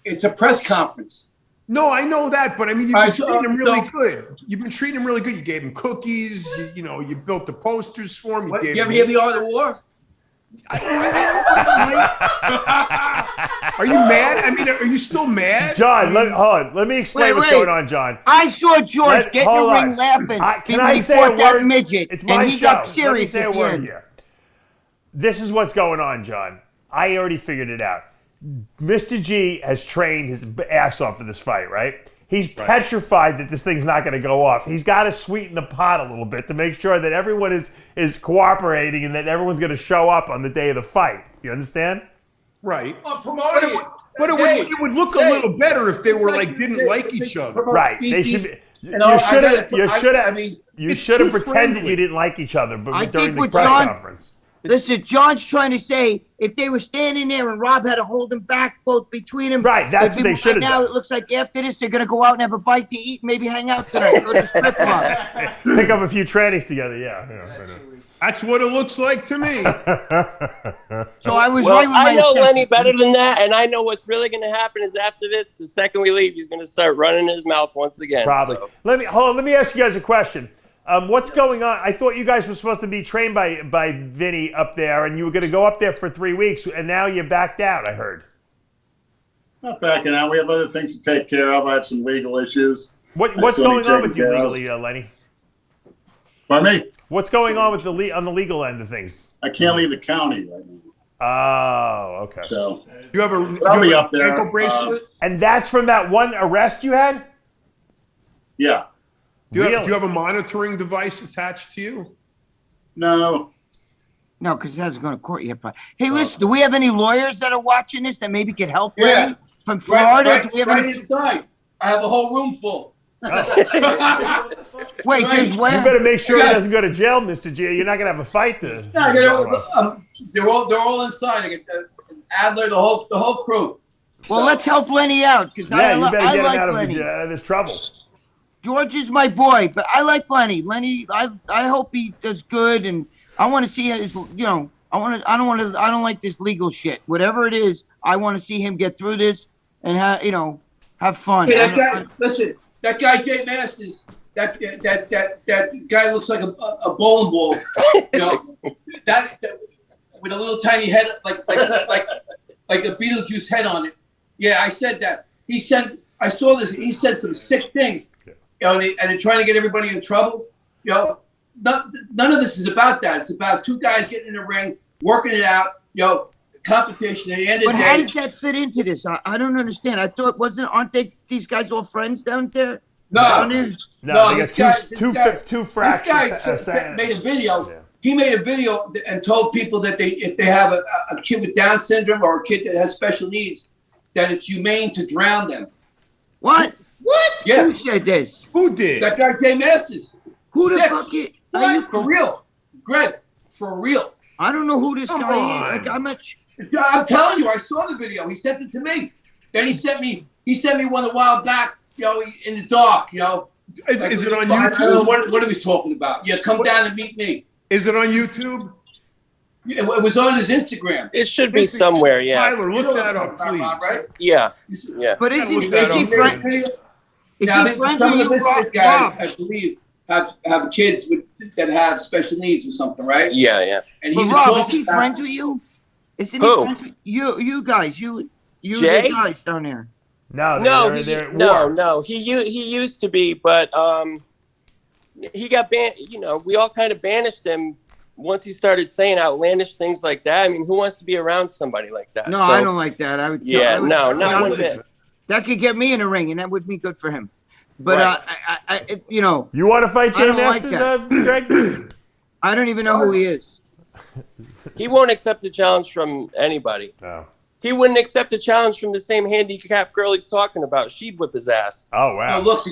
I: It's a press conference.
E: No, I know that, but I mean, you've
I: All
E: been
I: right, so,
E: treating him really
I: so-
E: good. You've been treating him really good. You gave him cookies. You built the posters for him.
I: What, you ever hear the art of war?
E: Are you mad? I mean, are you still mad?
D: John, hold on. Let me explain
C: Wait,
D: what's
C: wait.
D: going on, John.
C: I saw George get in
D: hold
C: the ring
D: on.
C: laughing.
D: Can
C: when
D: I
C: he
D: say
C: fought
D: a
C: that
D: word?
C: midget,
D: It's my
C: and he
D: show.
C: got serious
D: Let me say
C: at
D: a
C: the
D: word
C: end.
D: here. This is what's going on, John. I already figured it out. Mr. G has trained his ass off for this fight, right? He's petrified that this thing's not going to go off. He's got to sweeten the pot a little bit to make sure that everyone is cooperating and that everyone's going to show up on the day of the fight. You understand?
E: Right.
I: I'm promoting it.
E: But it would look a little better if they were didn't like each other.
D: Right. They should be. You
E: It's
D: should have
E: too
D: pretended
E: friendly.
D: you didn't like each other, but
C: I
D: during
C: think
D: the
C: what
D: press
C: John-
D: conference.
C: Listen, John's trying to say if they were standing there and Rob had to hold him back, both between them.
D: Right, that's what they should have
C: Now
D: done.
C: it looks like after this they're gonna go out and have a bite to eat, maybe hang out tonight, go to the strip club.
D: Pick up a few trannies together, yeah.
E: That's what it looks like to me.
C: So I was
F: Well,
C: right with my
F: I know
C: assessment.
F: Lenny better than that, and I know what's really going to happen is after this, the second we leave, he's going to start running his mouth once again.
D: Probably.
F: So.
D: Let me ask you guys a question. What's going on? I thought you guys were supposed to be trained by Vinny up there, and you were going to go up there for 3 weeks, and now you backed out, I heard.
J: Not backing out. We have other things to take care of. I have some legal issues.
D: What's going on with you legally, Lenny?
J: Pardon me?
D: What's going on with on the legal end of things?
J: I can't leave the county right now.
D: Oh, okay.
J: So
E: You have
J: I'll be up there.
E: ankle bracelet?
D: And that's from that one arrest you had?
J: Yeah.
E: Do you have a monitoring device attached to you?
J: No.
C: No, because it hasn't gone to court yet. But hey, listen, do we have any lawyers that are watching this that maybe could help? Lenny? From Florida? Do we have any?
I: inside. I have a whole room full.
C: Wait, there's
D: You
C: where?
D: better make sure he doesn't go to jail, Mr. G. You're not going to have a fight to.
I: They're all inside. I get Adler, the whole crew.
C: Well, let's help Lenny out because
D: Yeah, you better
C: I
D: get
C: like
D: him out
C: Lenny.
D: of his trouble.
C: George is my boy, but I like Lenny. Lenny, I hope he does good, and I want to see his. I don't like this legal shit. Whatever it is, I want to see him get through this and have fun.
I: Hey, listen, that guy Jay Masters, that guy looks like a bowling ball. That with a little tiny head, like a Beetlejuice head on it. Yeah, I said that. I saw this. He said some sick things. And they're trying to get everybody in trouble. None of this is about that. It's about two guys getting in the ring, working it out. Competition at the end of the day.
C: But how does that fit into this? I don't understand. I thought aren't these guys all friends down there?
I: No,
D: this guy
I: made a video. Yeah. He made a video and told people that if they have a kid with Down syndrome or a kid that has special needs, that it's humane to drown them.
C: What?
I: Yeah.
C: Who said this?
E: Who did?
I: That guy Jay Masters.
C: Who the fuck is?
I: What? For real, Greg? For real?
C: I don't know who this guy is.
I: I'm telling you, I saw the video. He sent it to me. Then he sent me one a while back. In the dark.
E: Is it on YouTube?
I: I don't know what he was talking about. Yeah, come down and meet me.
E: Is it on YouTube?
I: It was on his Instagram.
F: It should be somewhere. Yeah.
E: Tyler, look that up, please.
I: Right?
F: Yeah.
C: But is he friends?
I: Some of the Misfit guys, I believe, have kids that have special needs or something, right?
F: Yeah.
I: And he was
C: Rob,
I: talking
C: is he friends with you? Isn't
F: Who?
C: he friends with you guys, you
F: Jay?
C: the guys down there.
F: No. He used to be, but he got banned. We all kind of banished him once he started saying outlandish things like that. I mean, who wants to be around somebody like that?
C: No, I don't like that. I would.
F: Not one bit.
C: That could get me in a ring, and that would be good for him. But
F: right.
D: You want to fight Jay Masters, Greg?
C: I don't even know who he is.
F: He won't accept a challenge from anybody.
D: No.
F: He wouldn't accept a challenge from the same handicapped girl he's talking about. She'd whip his ass.
D: Oh wow!
I: No, look,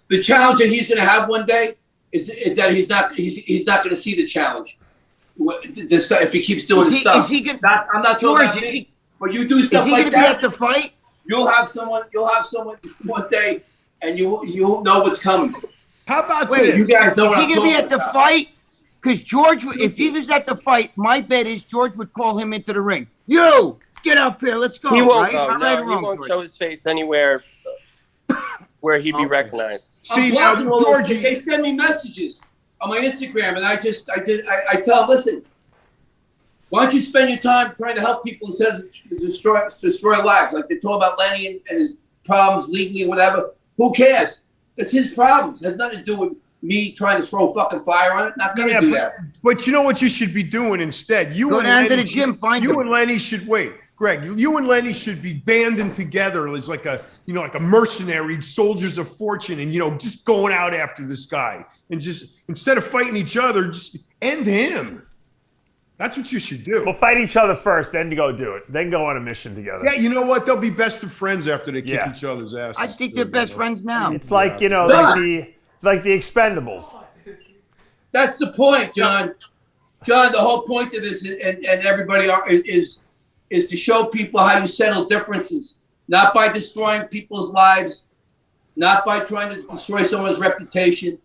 I: the challenge that he's going to have one day is that he's not going to see the challenge. If he keeps doing his stuff, I'm not talking about me. But you do stuff like that. Is he going to be
C: at the fight?
I: You'll have someone one day, and you won't know what's coming.
E: How about this?
I: You guys know what I'm
C: talking about. Is he going to be at the fight? Because George, if he was at the fight, my bet is George would call him into the ring. You get up here, let's go.
F: He won't
C: go.
F: No, he won't show his face anywhere where he'd be recognized.
E: See now, George,
I: they send me messages on my Instagram, and I tell them, listen, why don't you spend your time trying to help people instead of destroy lives? Like they talk about Lenny and his problems legally and whatever. Who cares? It's his problems. It has nothing to do with me trying to throw fucking fire on it. Not gonna do that.
E: But you know what you should be doing instead?
C: Go down to the gym, find him.
E: And Lenny should wait. Greg, you and Lenny should be banding together as like a mercenary, soldiers of fortune, and just going out after this guy, and just instead of fighting each other, just end him. That's what you should do.
D: We'll fight each other first, then go do it. Then go on a mission together.
E: Yeah, you know what? They'll be best of friends after they kick each other's asses.
C: I think they're best friends now.
D: It's like like the Expendables.
I: That's the point, John. John, the whole point of this and everybody is to show people how you settle differences, not by destroying people's lives, not by trying to destroy someone's reputation,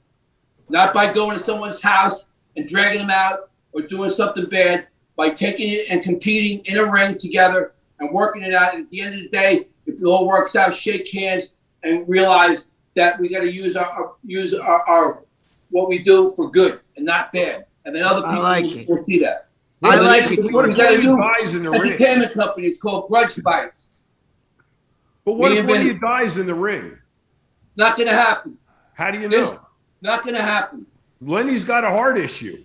I: not by going to someone's house and dragging them out or doing something bad, by taking it and competing in a ring together and working it out. And at the end of the day, if it all works out, shake hands and realize that we got to use our what we do for good and not bad. And then other people will see that.
C: I like it.
E: What
I: We
E: if
I: gotta
E: one of
I: do
E: you dies in the ring?
I: entertainment company. It's called grudge fights.
E: But what
I: Me
E: if
I: and
E: one of
I: Vinny.
E: you dies in the ring?
I: Not gonna happen.
E: How do you
I: This
E: know?
I: not gonna happen.
E: Lenny's got a heart issue.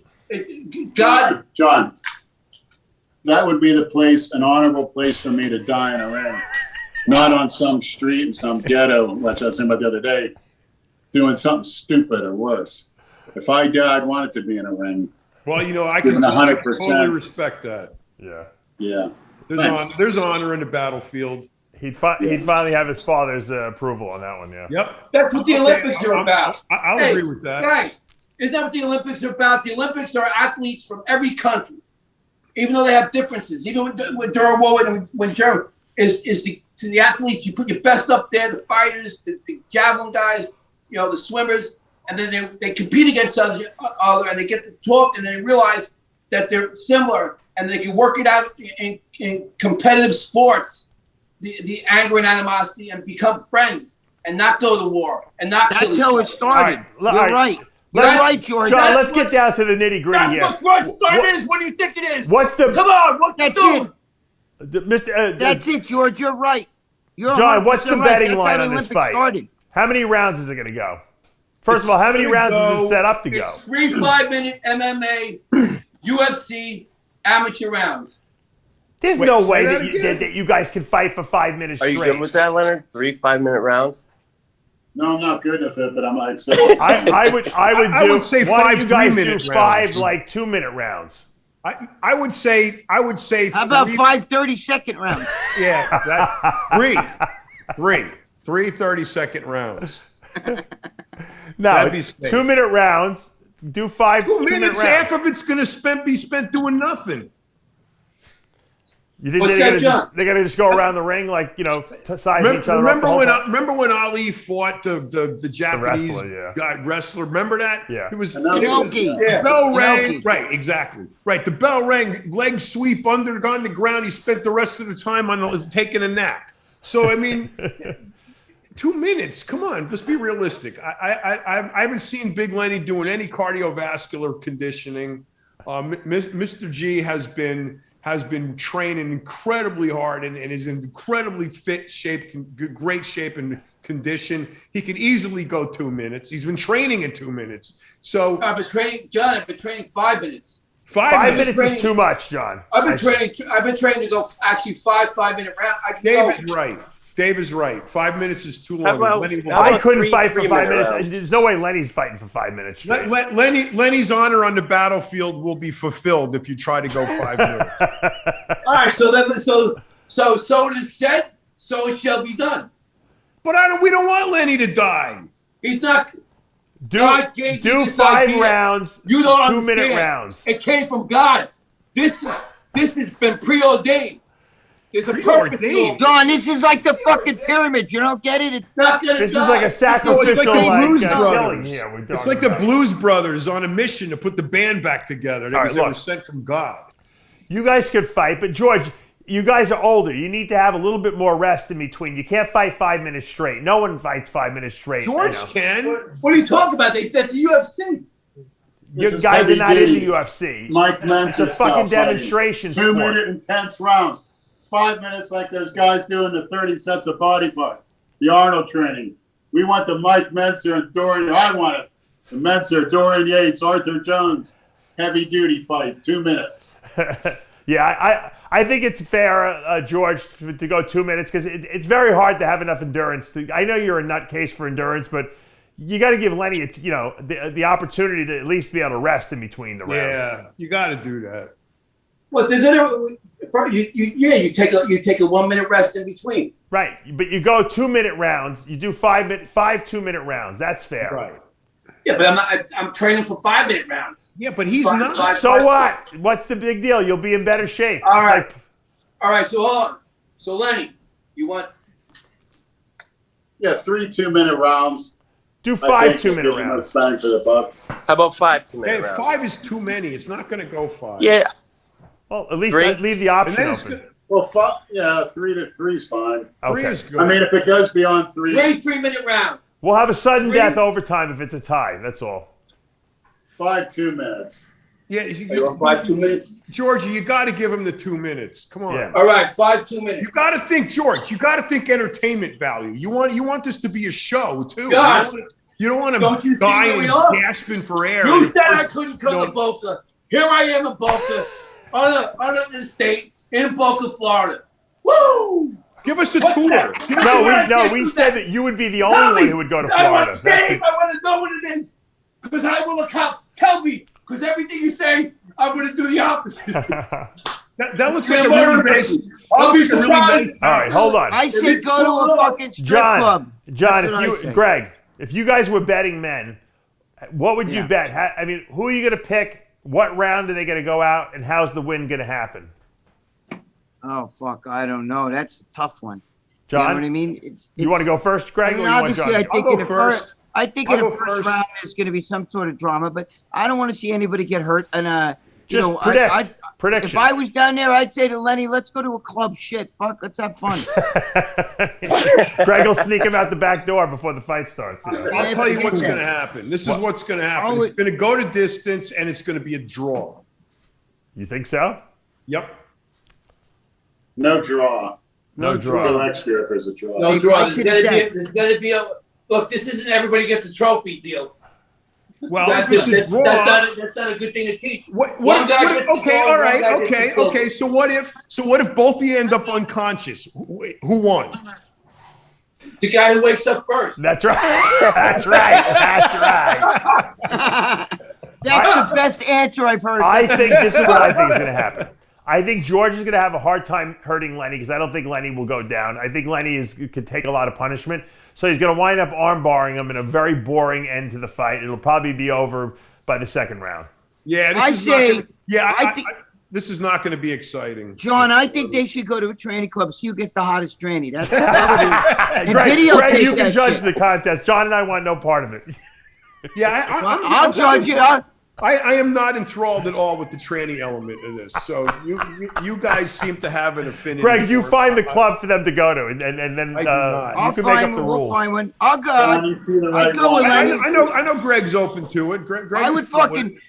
I: God,
J: John, that would be the place, an honorable place for me to die in a ring. Not on some street in some ghetto, which I was saying about the other day, doing something stupid or worse. If I died, I'd want it to be in a ring.
E: Well, I
J: Given
E: can
J: 100%.
E: totally respect that.
D: Yeah.
J: Yeah.
E: There's honor in the battlefield.
D: He'd finally have his father's approval on that one, yeah.
E: Yep.
I: that's what the Olympics are about.
E: I'll
I: Hey,
E: agree with that.
I: Guys, isn't that what the Olympics are about? The Olympics are athletes from every country, even though they have differences. Even with Durham and when Germany is to the athletes, you put your best up there, the fighters, the javelin guys, the swimmers, and then they compete against each other, and they get to talk, and they realize that they're similar, and they can work it out in competitive sports, the anger and animosity, and become friends, and not go to war, and not kill
C: That's
I: each
C: how
I: other.
C: it started.
D: All
C: You're
D: right.
C: right. You're
I: That's-
C: right, George.
D: John, let's get down to the nitty gritty
I: That's
D: here.
I: what grudge start is. What do you think it is?
D: What's the
I: Come on, what's it
C: That's
I: doing?
D: Mr.
C: That's it, George. You're right. You're
D: John, what's the
C: 100% right.
D: betting
C: That's
D: line
C: how the
D: on this
C: Olympics
D: fight?
C: started.
D: How many rounds is it going to go? First of all, how many rounds is it set up to go?
I: It's 3 5-minute MMA, UFC, amateur rounds.
D: There's
E: Wait,
D: no
E: say
D: way
E: that
D: that
E: again?
D: that you guys can fight for 5 minutes
F: Are you
D: straight.
F: good with that, Leonard? 3 5-minute rounds?
J: No, I'm not good with it, but I'm like, so.
D: I would
E: I
D: do.
E: would say
D: why don't
E: 5
D: you guys
E: 3-minute
D: do 5
E: rounds.
D: like 2-minute rounds?
E: I would say
C: How about 5 30-second rounds?
E: three 30-second rounds.
D: No,
E: That'd be safe.
D: 2-minute rounds. Do 5
E: 2
D: 2-minute
E: minutes,
D: rounds.
E: half of it's going to be spent doing nothing.
D: You think
I: What's
D: they're
I: that,
D: gonna
I: John?
D: they're gonna just go around the ring like sizing each other up?
E: Remember when Ali fought the Japanese
D: wrestler, yeah.
E: wrestler? Remember that?
D: Yeah.
E: It was
C: Inoki.
E: the bell rang.
C: Inoki.
E: Right, exactly. Right. The bell rang. Leg sweep on the ground. He spent the rest of the time taking a nap. So I mean. 2 minutes. Come on, let's be realistic. I haven't seen Big Lenny doing any cardiovascular conditioning. Mr. G has been training incredibly hard and is in incredibly fit shape, great shape and condition. He could easily go 2 minutes. He's been training in 2 minutes. So
I: I've been training 5 minutes.
E: 5
D: minutes is too much, John.
I: I've been training to go actually 5-minute rounds.
E: Dave is right. 5 minutes is too
F: How
E: long.
F: about-
E: Lenny will-
F: how about
D: I couldn't
F: three
D: fight for 5
F: 3-minute
D: minutes.
F: rounds?
D: There's no way Lenny's fighting for 5 minutes straight.
E: Lenny's honor on the battlefield will be fulfilled if you try to go 5 minutes.
I: All right, so it is said, so it shall be done.
E: But we don't want Lenny to die.
I: He's not.
D: Do
I: God gave you this
D: 5
I: idea.
D: rounds.
I: You don't
D: 2-minute
I: understand.
D: rounds.
I: It came from God. This has been preordained. There's a purpose in all.
C: John, this is like the fucking pyramid. You don't get it? It's
I: Not gonna
D: This
I: die.
D: is like a sacrificial
E: It's like the Blues
D: killing
E: Brothers.
D: here. we're
E: It's
D: talking
E: like the
D: about.
E: Blues Brothers on a mission to put the band back together. They
D: All right,
E: were
D: look.
E: sent from God.
D: You guys could fight, but George, you guys are older. You need to have a little bit more rest in between. You can't fight 5 minutes straight. No one fights 5 minutes straight.
E: George
D: you know.
E: can.
I: What are you talking about? That's the UFC.
D: You
J: This is
D: guys are not in
J: heavy
D: the
J: duty.
D: UFC.
J: Mike
D: It's
J: Menser
D: a
J: style
D: fucking
J: fighting.
D: demonstration
J: 2
D: sport.
J: minute intense rounds. 5 minutes like those guys doing the 30 sets of body part. The Arnold training. We want the Mike Menser and Dorian. I want it. The Menser, Dorian Yates, Arthur Jones. Heavy duty fight. 2 minutes.
D: Yeah, I think it's fair, George, to go 2 minutes because it's very hard to have enough endurance. I know you're a nutcase for endurance, but you got to give Lenny, the opportunity to at least be able to rest in between the rounds.
E: Yeah, you got to do that.
I: Well, they're gonna. You take a 1 minute rest in between.
D: Right, but you go 2-minute rounds. You do 5 2-minute rounds. That's fair.
E: Right.
I: Yeah, but I'm training for 5 minute rounds.
E: Yeah, but he's
I: Five-
E: not.
I: five-
D: So what? What's the big deal? You'll be in better shape.
I: All
D: It's
I: right.
D: like-
I: All right, so hold on. So Lenny, you want?
J: Yeah, 3 2-minute rounds.
D: do
J: I
D: 5
J: think
D: 2-minute
J: gives you
D: rounds.
J: much bang for the buck.
F: How about 5
E: Hey,
F: 2-minute rounds?
E: 5 is too many. It's not going to go 5.
F: Yeah.
D: Well, at least
F: 3?
D: leave the
E: And
D: option
E: then it's
D: open.
E: good.
J: Well, yeah, 3 to 3 is fine.
E: 3
D: Okay.
E: is good.
J: I mean, if it goes beyond 3,
I: 3 3-minute rounds.
D: We'll have a sudden death overtime if it's a tie. That's all.
J: 2 minutes.
E: Yeah,
I: You want 5 2 minutes?
E: Georgie, you got to give him the 2 minutes. Come on.
D: Yeah.
I: All right, 2 minutes.
E: You got to think, George. You got to think entertainment value. You want this to be a show too.
I: Gosh.
E: You don't want
I: Don't
E: to
I: you see
E: die
I: where we
E: and
I: are?
E: gasping for air.
I: You said I couldn't come
E: No.
I: to Boca. Here I am in Boca, on an estate in Boca, Florida. Woo!
E: Give us a
I: What's
E: tour.
I: that?
E: Give us
D: No,
E: a-
D: we said that you would be the only one who would go to
I: I
D: Florida.
I: want,
D: That's
I: Dave,
D: it.
I: I want to know what it is. Because I will account. Tell me. Because everything you say, I'm going to do the opposite.
E: That looks like a
I: Can't
E: really
I: worry,
E: nice.
I: baby. I'll be surprised.
D: All right, hold on.
C: I say go to a fucking strip club.
D: John,
C: That's what I
D: if
C: say.
D: you, Greg, if you guys were betting men, what would you
C: Yeah.
D: bet? I mean, who are you going to pick? What round are they going to go out, and how's the win going to happen?
C: Oh fuck, I don't know. That's a tough one.
D: John,
C: You know what I mean?
D: you want to go first, Greg,
C: I mean,
D: or you want
C: obviously,
D: John?
C: I think
E: I'll
C: in
E: go
C: the first,
E: first.
C: I think
E: I'll
C: in the
E: go
C: first
E: first.
C: round there's going to be some sort of drama, but I don't want to see anybody get hurt. And you
D: Just
C: know,
D: predict. Prediction.
C: if I was down there, I'd say to Lenny, "Let's go to a club. Shit, fuck, let's have fun."
D: Greg will sneak him out the back door before the fight starts. You know?
E: I'll tell you what's going to happen. This is what's going to happen. It's going to go to distance, and it's going to be a draw.
D: You think so?
E: Yep.
J: No draw.
D: No draw.
J: Till next year if there's a draw.
I: No draw. There's
C: There's
I: got to be a. Look, this isn't everybody gets a trophy deal.
E: Well,
I: That's
E: if it's a
I: that's
E: draw.
I: that's not a good thing to teach.
E: What,
I: One guy gets the
E: okay,
I: gold,
E: all
I: one
E: right,
I: guy gets the
E: okay,
I: silver.
E: okay. So what if both of you end up unconscious? Who won?
I: The guy who wakes up first.
D: That's right. That's right. That's right.
C: That's the best answer I've heard.
D: I think this is what I think is going to happen. I think George is going to have a hard time hurting Lenny because I don't think Lenny will go down. I think Lenny could take a lot of punishment. So he's going to wind up armbarring him in a very boring end to the fight. It'll probably be over by the second round.
E: Yeah, this
C: I
E: is
C: say-
E: not gonna, yeah,
C: I think-
E: this is not going to be exciting.
C: John, I think they should go to a tranny club. See who gets the hottest tranny. That's and
D: Greg,
C: videotape
D: you can
C: that
D: judge
C: shit.
D: the contest. John and I want no part of it.
E: Yeah,
C: I'll judge it.
E: I am not enthralled at all with the tranny element of this. So you guys seem to have an affinity.
D: Greg, you
E: for it.
D: find the club for them to go to, and then
E: I do not.
D: you
C: I'll
D: can make up
C: find
D: the
C: one. We'll
D: rules.
C: find one. I'll go.
J: John, you see the
C: I
J: right
C: go with
J: ball.
E: I
C: Lenny.
E: know Greg's open to it. Greg
C: I
E: is
C: would
E: probably-
C: fucking.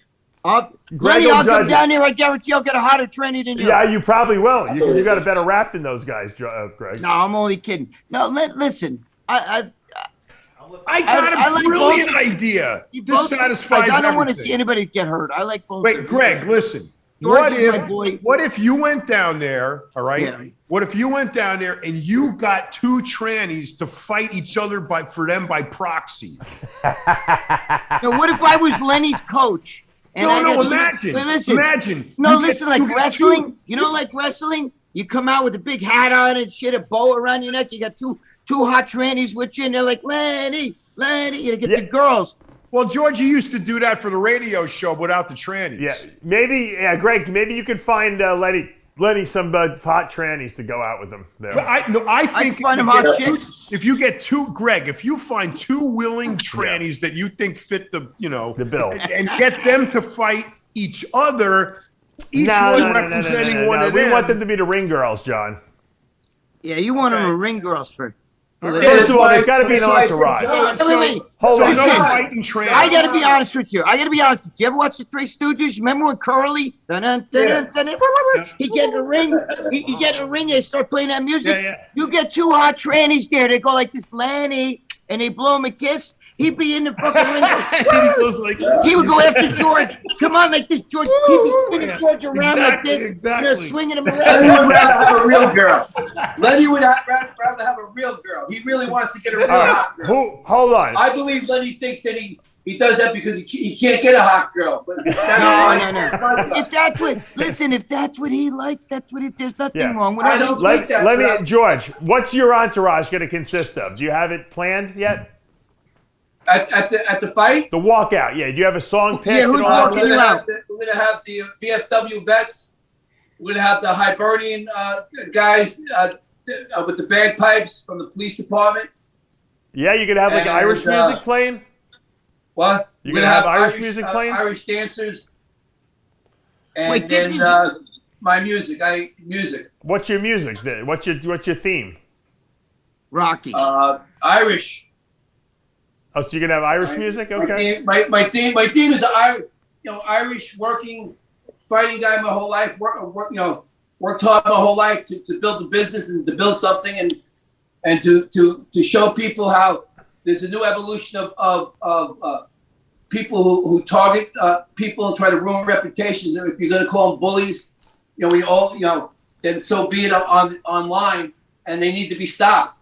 D: Greg
C: Lenny,
D: will
C: I'll
D: judge
C: come
D: it.
C: down there. I guarantee I'll get a hotter tranny than you.
D: Yeah, you probably will. You got a better rap than those guys, Greg.
C: No, I'm only kidding. No, listen.
E: I got
C: I
E: a
C: like
E: brilliant
C: both.
E: idea.
C: You
E: This
C: both-
E: satisfies
C: I don't want to
E: everything.
C: see anybody get hurt. I like both.
E: Wait, Greg, listen.
C: George is my boy.
E: What if you went down there, all right?
C: Yeah.
E: What if you went down there and you got two trannies to fight each other by proxy?
C: Now, what if I was Lenny's coach? And I
E: No,
C: got
E: imagine.
C: Wait, listen.
E: Imagine.
C: No,
E: You get-
C: listen, like
E: you get
C: wrestling.
E: two-
C: You know, like wrestling. You come out with a big hat on and shit, a bow around your neck. You got two hot trannies with you, and they're like, Lenny. You get the girls.
E: Well, Georgie used to do that for the radio show without the trannies.
D: Yeah, Greg, maybe you could find Lenny some hot trannies to go out with them there.
E: But I think
C: find
E: if
C: them hot
E: you get
C: chicks.
E: if you get two, Greg, if you find two willing trannies that you think fit the
D: bill
E: and get them to fight each other, each one representing one of them.
D: We want them to be the ring girls, John.
C: Yeah, you want them to ring girls for.
D: First of all, there's got to be an entourage.
C: Wait.
D: Hold on.
E: no
C: Listen,
E: fighting trannies.
C: I got to be honest with you. You ever watch the Three Stooges? Remember when Curly? He get in the ring. He get in the ring. They start playing that music.
E: Yeah.
C: You get two hot trannies there. They go like this, Lanny, and they blow him a kiss. He'd be in the fucking ring.
E: He goes like this.
C: He would go after George. Come on, like this, George. He'd be spinning George around like this.
E: Exactly.
C: Swinging him
I: Lenny
C: around.
I: would rather have a real girl. Lenny would rather have a real girl. He really wants to get a real hot girl.
D: Hold on.
I: I believe Lenny thinks that he does that because he can't get a hot girl. But
C: No. If that's what he likes, that's what it. There's nothing wrong with it.
I: I don't think that.
D: Let me, George. What's your entourage going to consist of? Do you have it planned yet?
I: At the fight?
D: The walkout. Yeah. Do you have a song picked?
C: Yeah, who's
D: and all that?
C: walking you out?
I: We're gonna have the VFW vets. We're gonna have the Hibernian guys with the bagpipes from the police department.
D: Yeah, you're going to have like
I: And,
D: Irish music playing?
I: What?
D: You're
I: We're
D: gonna have Irish music playing?
I: Irish dancers. And
C: Wait,
I: then my music. Music.
D: What's your music? What's your theme?
C: Rocky.
I: Irish.
D: Oh, so you're gonna have Irish music? Okay.
I: My theme is Irish. Irish working, fighting guy my whole life. Worked hard my whole life to build a business and to build something and to show people how there's a new evolution of people who target people and try to ruin reputations. If you're going to call them bullies, then so be it online, and they need to be stopped.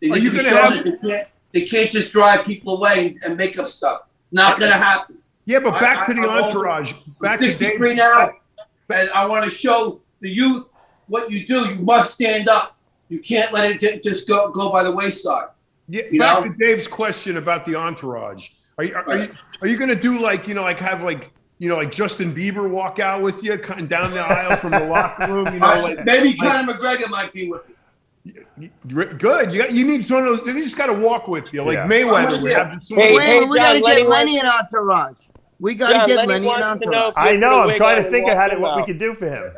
I: They need to be shown that they can't just drive people away and make up stuff. Not going to happen.
E: Yeah, but back to the entourage.
I: I'm 63 now, and I want to show the youth what you do. You must stand up. You can't let it just go by the wayside.
E: Yeah, back to Dave's question about the entourage. Are you going to do like Justin Bieber walk out with you cutting down the aisle from the locker room?
I: Maybe Conor McGregor might be with you.
E: Good. You need one of those. They just got to walk with you, like Mayweather. We
C: got to get Lenny an entourage. We got to get Lenny an entourage.
D: I know. I'm trying to think of what we could do for him.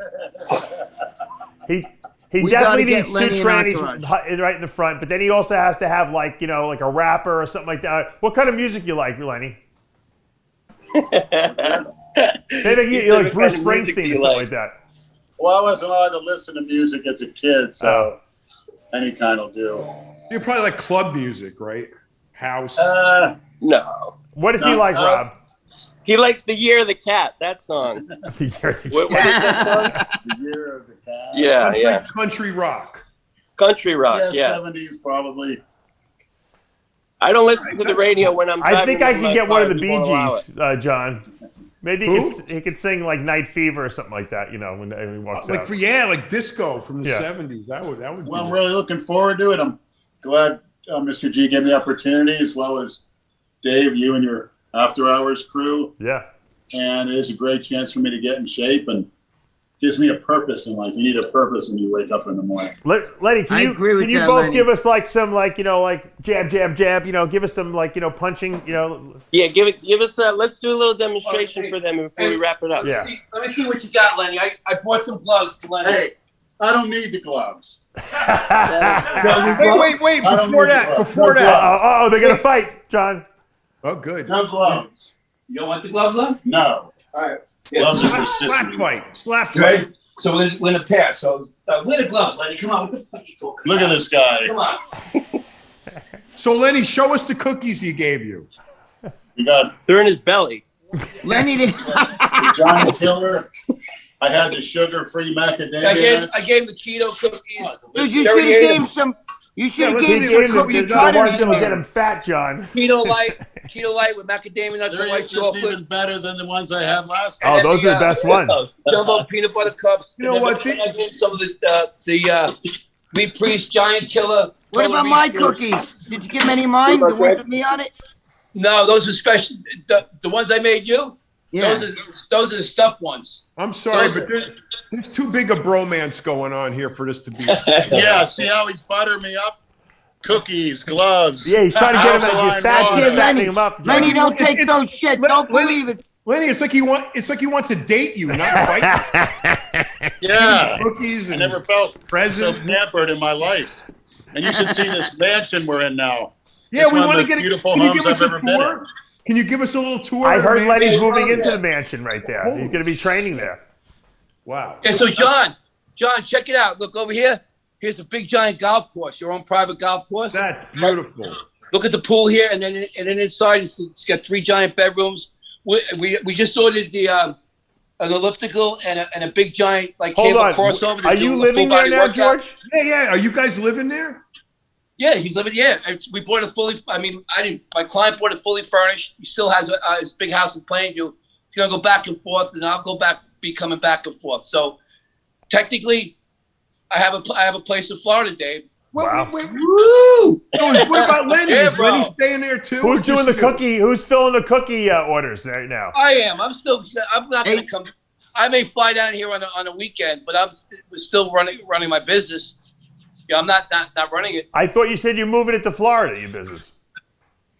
D: He definitely needs 2 trannies right in the front, but then he also has to have like a rapper or something like that. What kind of music you like, Lenny? Maybe you like Bruce Springsteen or something like that.
J: Well, I wasn't allowed to listen to music as a kid, so any kind will do.
E: You're probably like club music, right? House.
F: No.
D: What does he like, Rob?
F: He likes The Year of the Cat, that song.
D: What is
F: that song?
J: The Year of the Cat.
F: Yeah.
E: Country rock.
F: Country rock, yeah.
J: 70s probably.
F: I don't listen to the radio when I'm driving.
D: I think I can get one of the Bee Gees, John. Maybe he could sing like Night Fever or something like that, when he walks out.
E: Like disco from the 70s. That would be
J: I'm really looking forward to it. I'm glad Mr. G gave me the opportunity, as well as Dave, you and your After Hours crew.
D: Yeah.
J: And it is a great chance for me to get in shape and gives me a purpose in life. You need a purpose when you wake up in the morning.
D: Lenny, can you both give us like some like jab, give us some punching,
F: Yeah, give us let's do a little demonstration for them before we wrap it up.
I: Let me see what you got, Lenny. I bought some gloves for Lenny.
J: Hey, I don't need the gloves.
E: Wait, before that.
D: They're gonna fight, John.
E: Oh, good.
J: No gloves.
I: You don't want the gloves on?
J: No.
I: All right.
J: Gloves are for sissies.
E: Slap fight.
I: So we're in a pair. So wear the gloves, Lenny. Come on. What the fuck are you talking
J: Look at this guy.
I: Come on.
E: So, Lenny, show us the cookies he gave you.
F: They're in his belly.
C: Lenny,
J: the giant killer. I had the sugar-free macadamia.
I: I gave the keto cookies.
C: Dude, you should have gave him some. You should have gave him some cookie cutters.
D: That'll get him fat, John.
I: Keto light with macadamia nuts and white chocolate.
J: Even better than the ones I had last
D: time. Oh, those are the best ones.
I: Jumbo peanut butter cups.
E: You know what?
I: I gave some of the Lee Priest Giant Killer.
C: What about my cookies? Did you give him any of mine? The ones with me on it?
I: No, those are special. The ones I made you. Yeah. Those are the stuffed ones.
E: I'm sorry, but there's too big a bromance going on here for this to be.
J: Yeah, see how he's buttering me up? Cookies, gloves.
D: Yeah, he's trying to get him
C: Lenny, don't take those shit. Don't believe it.
E: Lenny, it's like he wants to date you, not fight.
J: Yeah,
E: cookies.
J: I never felt so pampered in my life. And you should see this mansion we're in now.
E: Yeah, we want to
J: get
E: beautiful homes I've ever been in. Can you give us a little tour?
D: I heard Lenny's moving into the mansion right there. He's going to be training there.
E: Wow.
I: Yeah, so John, check it out. Look over here. Here's a big giant golf course, your own private golf course.
E: That's beautiful.
I: Look at the pool here, and then inside it's got 3 giant bedrooms. We just ordered an elliptical and a big giant cable crossover.
D: Are you living there now, George?
E: Yeah. Are you guys living there?
I: Yeah, he's living. Yeah, we bought it fully. I mean, I didn't. My client bought it fully furnished. He still has his big house in Plainview. He's gonna go back and forth, and I'll be coming back and forth. So, technically, I have a place in Florida, Dave.
E: Wow. Wait.
I: Woo!
E: What about Lenny? Is Lenny staying there too?
D: Who's doing the cookie? Who's filling the cookie orders right now?
I: I am. I'm not gonna come. I may fly down here on a weekend, but I'm still running my business. Yeah, I'm not running it.
D: I thought you said you're moving it to Florida, your business.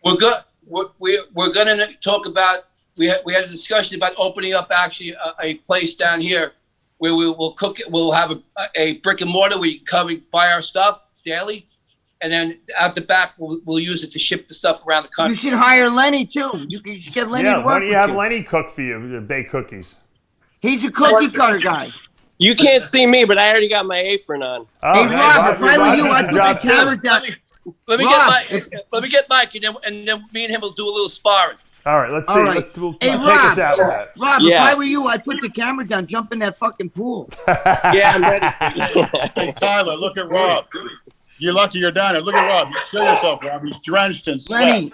I: We're good. We're going to talk about. We had a discussion about opening up actually a place down here where we will cook it. We'll have a brick and mortar where you can come and buy our stuff daily, and then out the back we'll use it to ship the stuff around the country.
C: You should hire Lenny too. You should get Lenny to work
D: why don't you
C: with
D: have
C: you.
D: Lenny cook for you, bake cookies?
C: He's a cookie cutter guy.
F: You can't see me, but I already got my apron on.
D: Oh,
C: Hey, Rob, if I were you, I'd put
D: Rob,
C: the camera down.
I: Let me
C: Rob,
I: get Mike, and then me and him will do a little sparring.
D: All right, let's see.
C: All right.
D: We'll
C: Hey,
D: take
C: Rob,
D: us out with that.
C: Rob,
F: Yeah.
C: if I were you, I'd put the camera down, jump in that fucking pool.
F: Yeah, I'm ready.
J: Hey, Tyler, look at Rob. You're lucky you're down there. Look at Rob. You show yourself, Rob. He's drenched in sweat.
C: Lenny,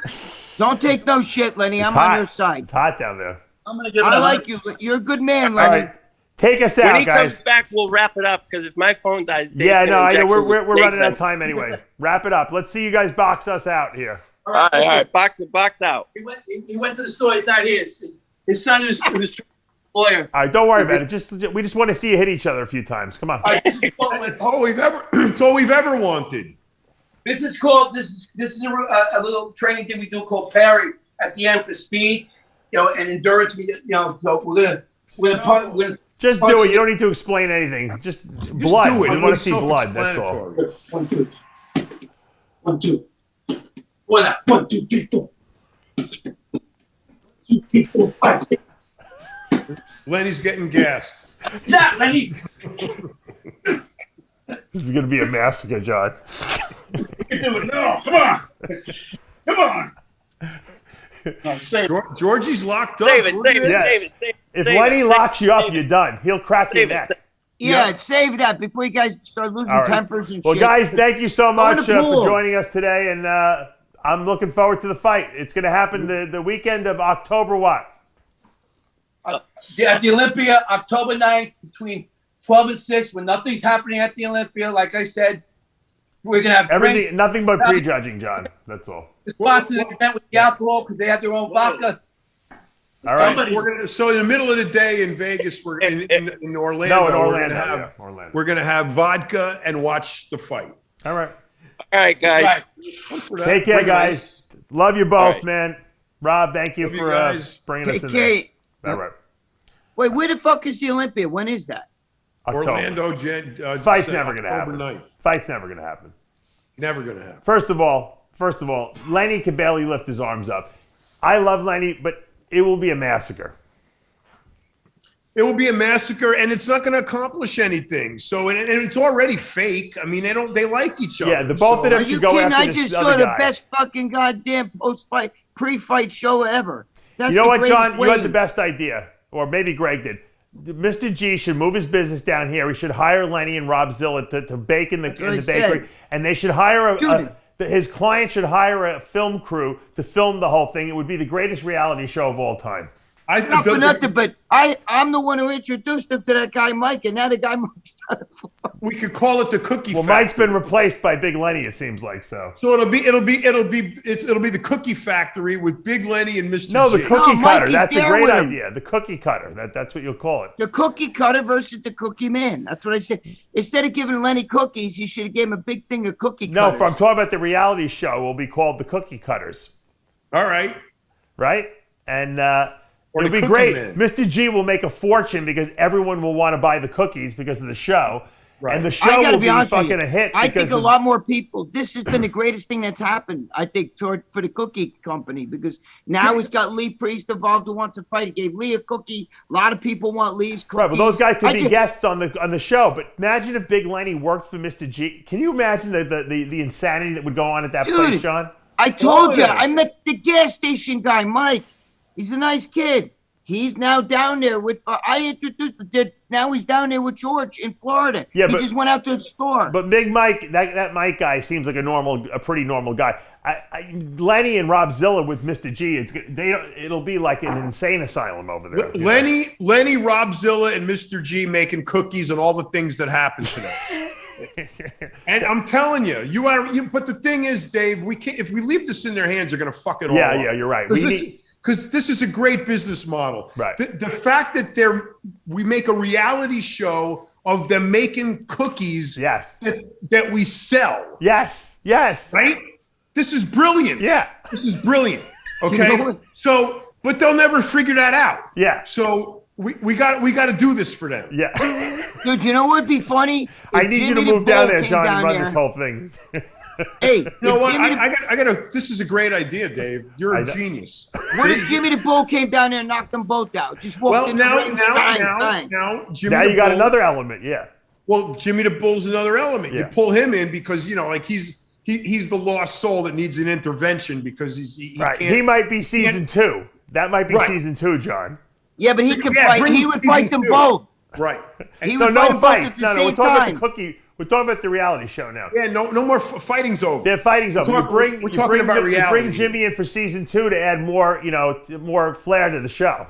C: don't take no shit, Lenny. I'm on your side.
D: It's hot down there.
J: I'm going to give it
C: I
J: a
C: like you. You're a good man,
D: All
C: Lenny.
D: right, take us
F: When
D: out,
F: he
D: guys.
F: comes back, we'll wrap it up because if my phone dies, Dave's
D: Yeah,
F: gonna
D: no, I know.
F: inject
D: We're
F: me with
D: running out of
F: Nathan.
D: time anyway. Wrap it up. Let's see you guys box us out here.
F: All right, box out.
I: He went to the store. He's not here. His son is lawyer.
D: All right, don't worry about it. We just want to see you hit each other a few times. Come on.
E: It's all we've ever wanted.
I: This is a little training thing we do called parry at the end for speed, and endurance. So we're gonna
D: Just do it. You don't need to explain anything. Just blood.
E: do it.
D: We want to see blood. That's all.
E: Self-explanatory.
I: 1, 2. 1 out. 1, 2, 3, 4. 1, 2, 3, 4, 5, 6.
E: Lenny's getting gassed.
I: Stop, Lenny.
D: This is going to be a massacre, John.
J: You can do it. No, come on. Come on. No, save it.
E: Georgie's locked up.
F: Save it.
D: Yes. If Lenny locks you up, you're done. He'll crack your neck.
C: Yeah, save that before you guys start losing
D: All right.
C: tempers and
D: Well,
C: shit.
D: guys, thank you so
C: Go in
D: much
C: the
D: for
C: pool.
D: joining us today, and I'm looking forward to the fight. It's going to happen the weekend of October what?
I: At the Olympia, October 9th, between 12 and 6, when nothing's happening at the Olympia, like I said, we're going to have
D: Everything,
I: drinks.
D: nothing but prejudging, John. That's all.
I: The sponsors of the event with the alcohol because they have their own vodka.
D: All right.
E: So in the middle of the day in Vegas, we're in Orlando.
D: No, in
E: we're
D: Orlando.
E: gonna have,
D: Yeah, Orlando.
E: We're gonna have vodka and watch the fight.
D: All right.
F: All right, guys.
D: Take care,
E: Bring
D: guys. Love you both,
F: All right.
D: man. Rob, thank you
E: Love you
D: for
E: guys.
D: bringing us
C: Take
D: in
C: care.
D: there. All right.
C: Wait, where the fuck is the Olympia? When is that?
D: October.
E: Orlando.
D: Fight's never going to
E: October
D: happen.
E: 9th.
D: Fight's never going to happen.
E: Never gonna happen.
D: First of all, Lenny can barely lift his arms up. I love Lenny, but it will be a massacre.
E: It will be a massacre, and it's not going to accomplish anything. So, and it's already fake. I mean, they like each other.
D: Yeah, the both of them
C: Are you
D: should go
C: kidding?
D: after
C: I
D: this
C: just
D: other
C: saw the
D: guy.
C: best fucking goddamn post-fight, pre-fight show ever. That's
D: You know
C: the
D: what,
C: greatest
D: John? You
C: way.
D: had the best idea, or maybe Greg did. Mr. G should move his business down here. He should hire Lenny and Rob Zilla to bake in the
C: what I
D: bakery,
C: said.
D: and they should hire
C: Dude.
D: his client should hire a film crew to film the whole thing. It would be the greatest reality show of all time.
E: I
C: Not for nothing, but I'm the one who introduced him to that guy Mike, and now the guy Mike's started flowing.
E: we could call it the Cookie
D: Well,
E: Factory.
D: Mike's been replaced by Big Lenny. It seems like so.
E: So it'll be the Cookie Factory with Big Lenny and Mr.
D: No, the
E: G.
D: cookie
C: Mike
D: cutter.
C: is
D: That's a
C: there
D: great
C: with him.
D: idea. The cookie cutter. That's what you'll call it.
C: The cookie cutter versus the cookie man. That's what I said. Instead of giving Lenny cookies, you should have given him a big thing of cookie
D: No,
C: cutters.
D: if I'm talking about the reality show, will be called the Cookie Cutters,
E: All right.
D: right? And
E: Or
D: it'll
E: the
D: be
E: Cookie
D: great.
E: Man.
D: Mr. G will make a fortune because everyone will want to buy the cookies because of the show.
E: Right.
D: And the
C: I
D: show
C: gotta
D: will
C: be
D: be
C: honest with
D: fucking
C: you.
D: a hit.
C: I
D: because
C: think a
D: of-
C: lot more people. This has been the greatest thing that's happened. I think for the cookie company because now it's got Lee Priest involved who wants to fight. He gave Lee a cookie. A lot of people want Lee's cookies.
D: Right, well, those guys
C: I
D: could be
C: just-
D: guests on the show. But imagine if Big Lenny worked for Mr. G. Can you imagine the insanity that would go on at that
C: Dude,
D: place, John?
C: I told you.
E: yeah.
C: I met the gas station guy, Mike. He's a nice kid. He's now down there with. I introduced. Now he's down there with George in Florida.
D: Yeah,
C: he
D: but-
C: just went out to the store.
D: But Big Mike, that Mike guy seems like a pretty normal guy. Lenny and Rob Zilla with Mr. G, it'll be like an insane asylum over there. you know?
E: Lenny, Rob Zilla, and Mr. G making cookies and all the things that happen to them. And I'm telling you, but the thing is, Dave, we can't. If we leave this in their hands, they're going to fuck it all up.
D: Yeah, you're right.
E: Because this is a great business model.
D: Right.
E: The fact that we make a reality show of them making cookies
D: Yes.
E: that we sell.
D: Yes.
E: Right? This is brilliant.
D: Yeah.
E: This is brilliant. Okay.
C: You know what?
E: So, but they'll never figure that out.
D: Yeah.
E: So we got to do this for them.
D: Yeah.
C: Dude, you know what would be funny?
D: I
C: If
D: need you to
C: Jimmy the
D: move down
C: Bull
D: there,
C: came
D: John, and
C: down
D: run
C: there.
D: this whole thing.
C: Hey,
E: You know what?
C: Jimmy
E: I got. This is a great idea, Dave. You're a genius.
C: what if Jimmy the Bull came down there and knocked them both out? Just walked in the ring, bang.
E: Jimmy
D: Now
E: the
D: you got
E: Bull-
D: another element, yeah.
E: Well, Jimmy the Bull's another element.
D: Yeah.
E: You pull him in because like he's the lost soul that needs an intervention because he
D: Right.
E: can't.
D: He might be season 2. That might be
E: Right.
D: season 2, John.
C: Yeah, but he could
E: Yeah,
C: fight.
E: bring
C: He would
E: season
C: fight them
E: 2.
C: both.
E: Right.
C: He
D: No,
C: would
D: no
C: fight them both
D: fights.
C: at the
D: No,
C: same
D: we're talking
C: time.
D: about the cookie. We're talking about the reality show now.
E: Yeah, no more fighting's over.
D: Their fighting's over.
E: We're
D: You
E: talking about
D: you
E: reality.
D: bring Jimmy in for season 2 to add more, more flair to the show.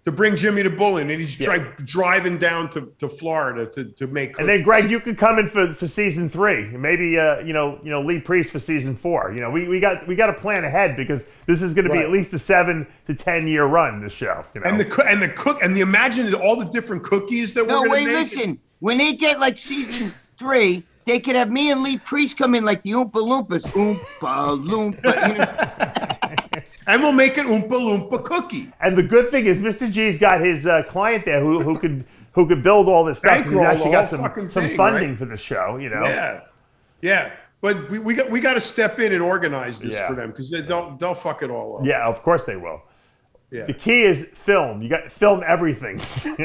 E: To bring Jimmy the Bull in, and he's driving down to Florida to make.
D: And then Greg, you could come in for season 3. Maybe Lee Priest for season 4. We got to plan ahead because this is going to be
E: Right.
D: at least a 7 to 10 year run. This show.
E: And the imagine all the different cookies that
C: No,
E: we're going
C: wait,
E: to make.
C: listen. When they get like season 3, they could have me and Lee Priest come in like the Oompa Loompas. Oompa Loompa.
E: And we'll make an Oompa Loompa cookie.
D: And the good thing is, Mr. G's got his client there who could build all this stuff. He's
E: Bankroll
D: actually
E: the
D: got
E: whole fucking
D: some
E: thing,
D: funding
E: right?
D: for the show.
E: Yeah. But we got to step in and organize this
D: Yeah.
E: for them because they'll fuck it all up.
D: Yeah, of course they will.
E: Yeah.
D: The key is film. You got to film everything.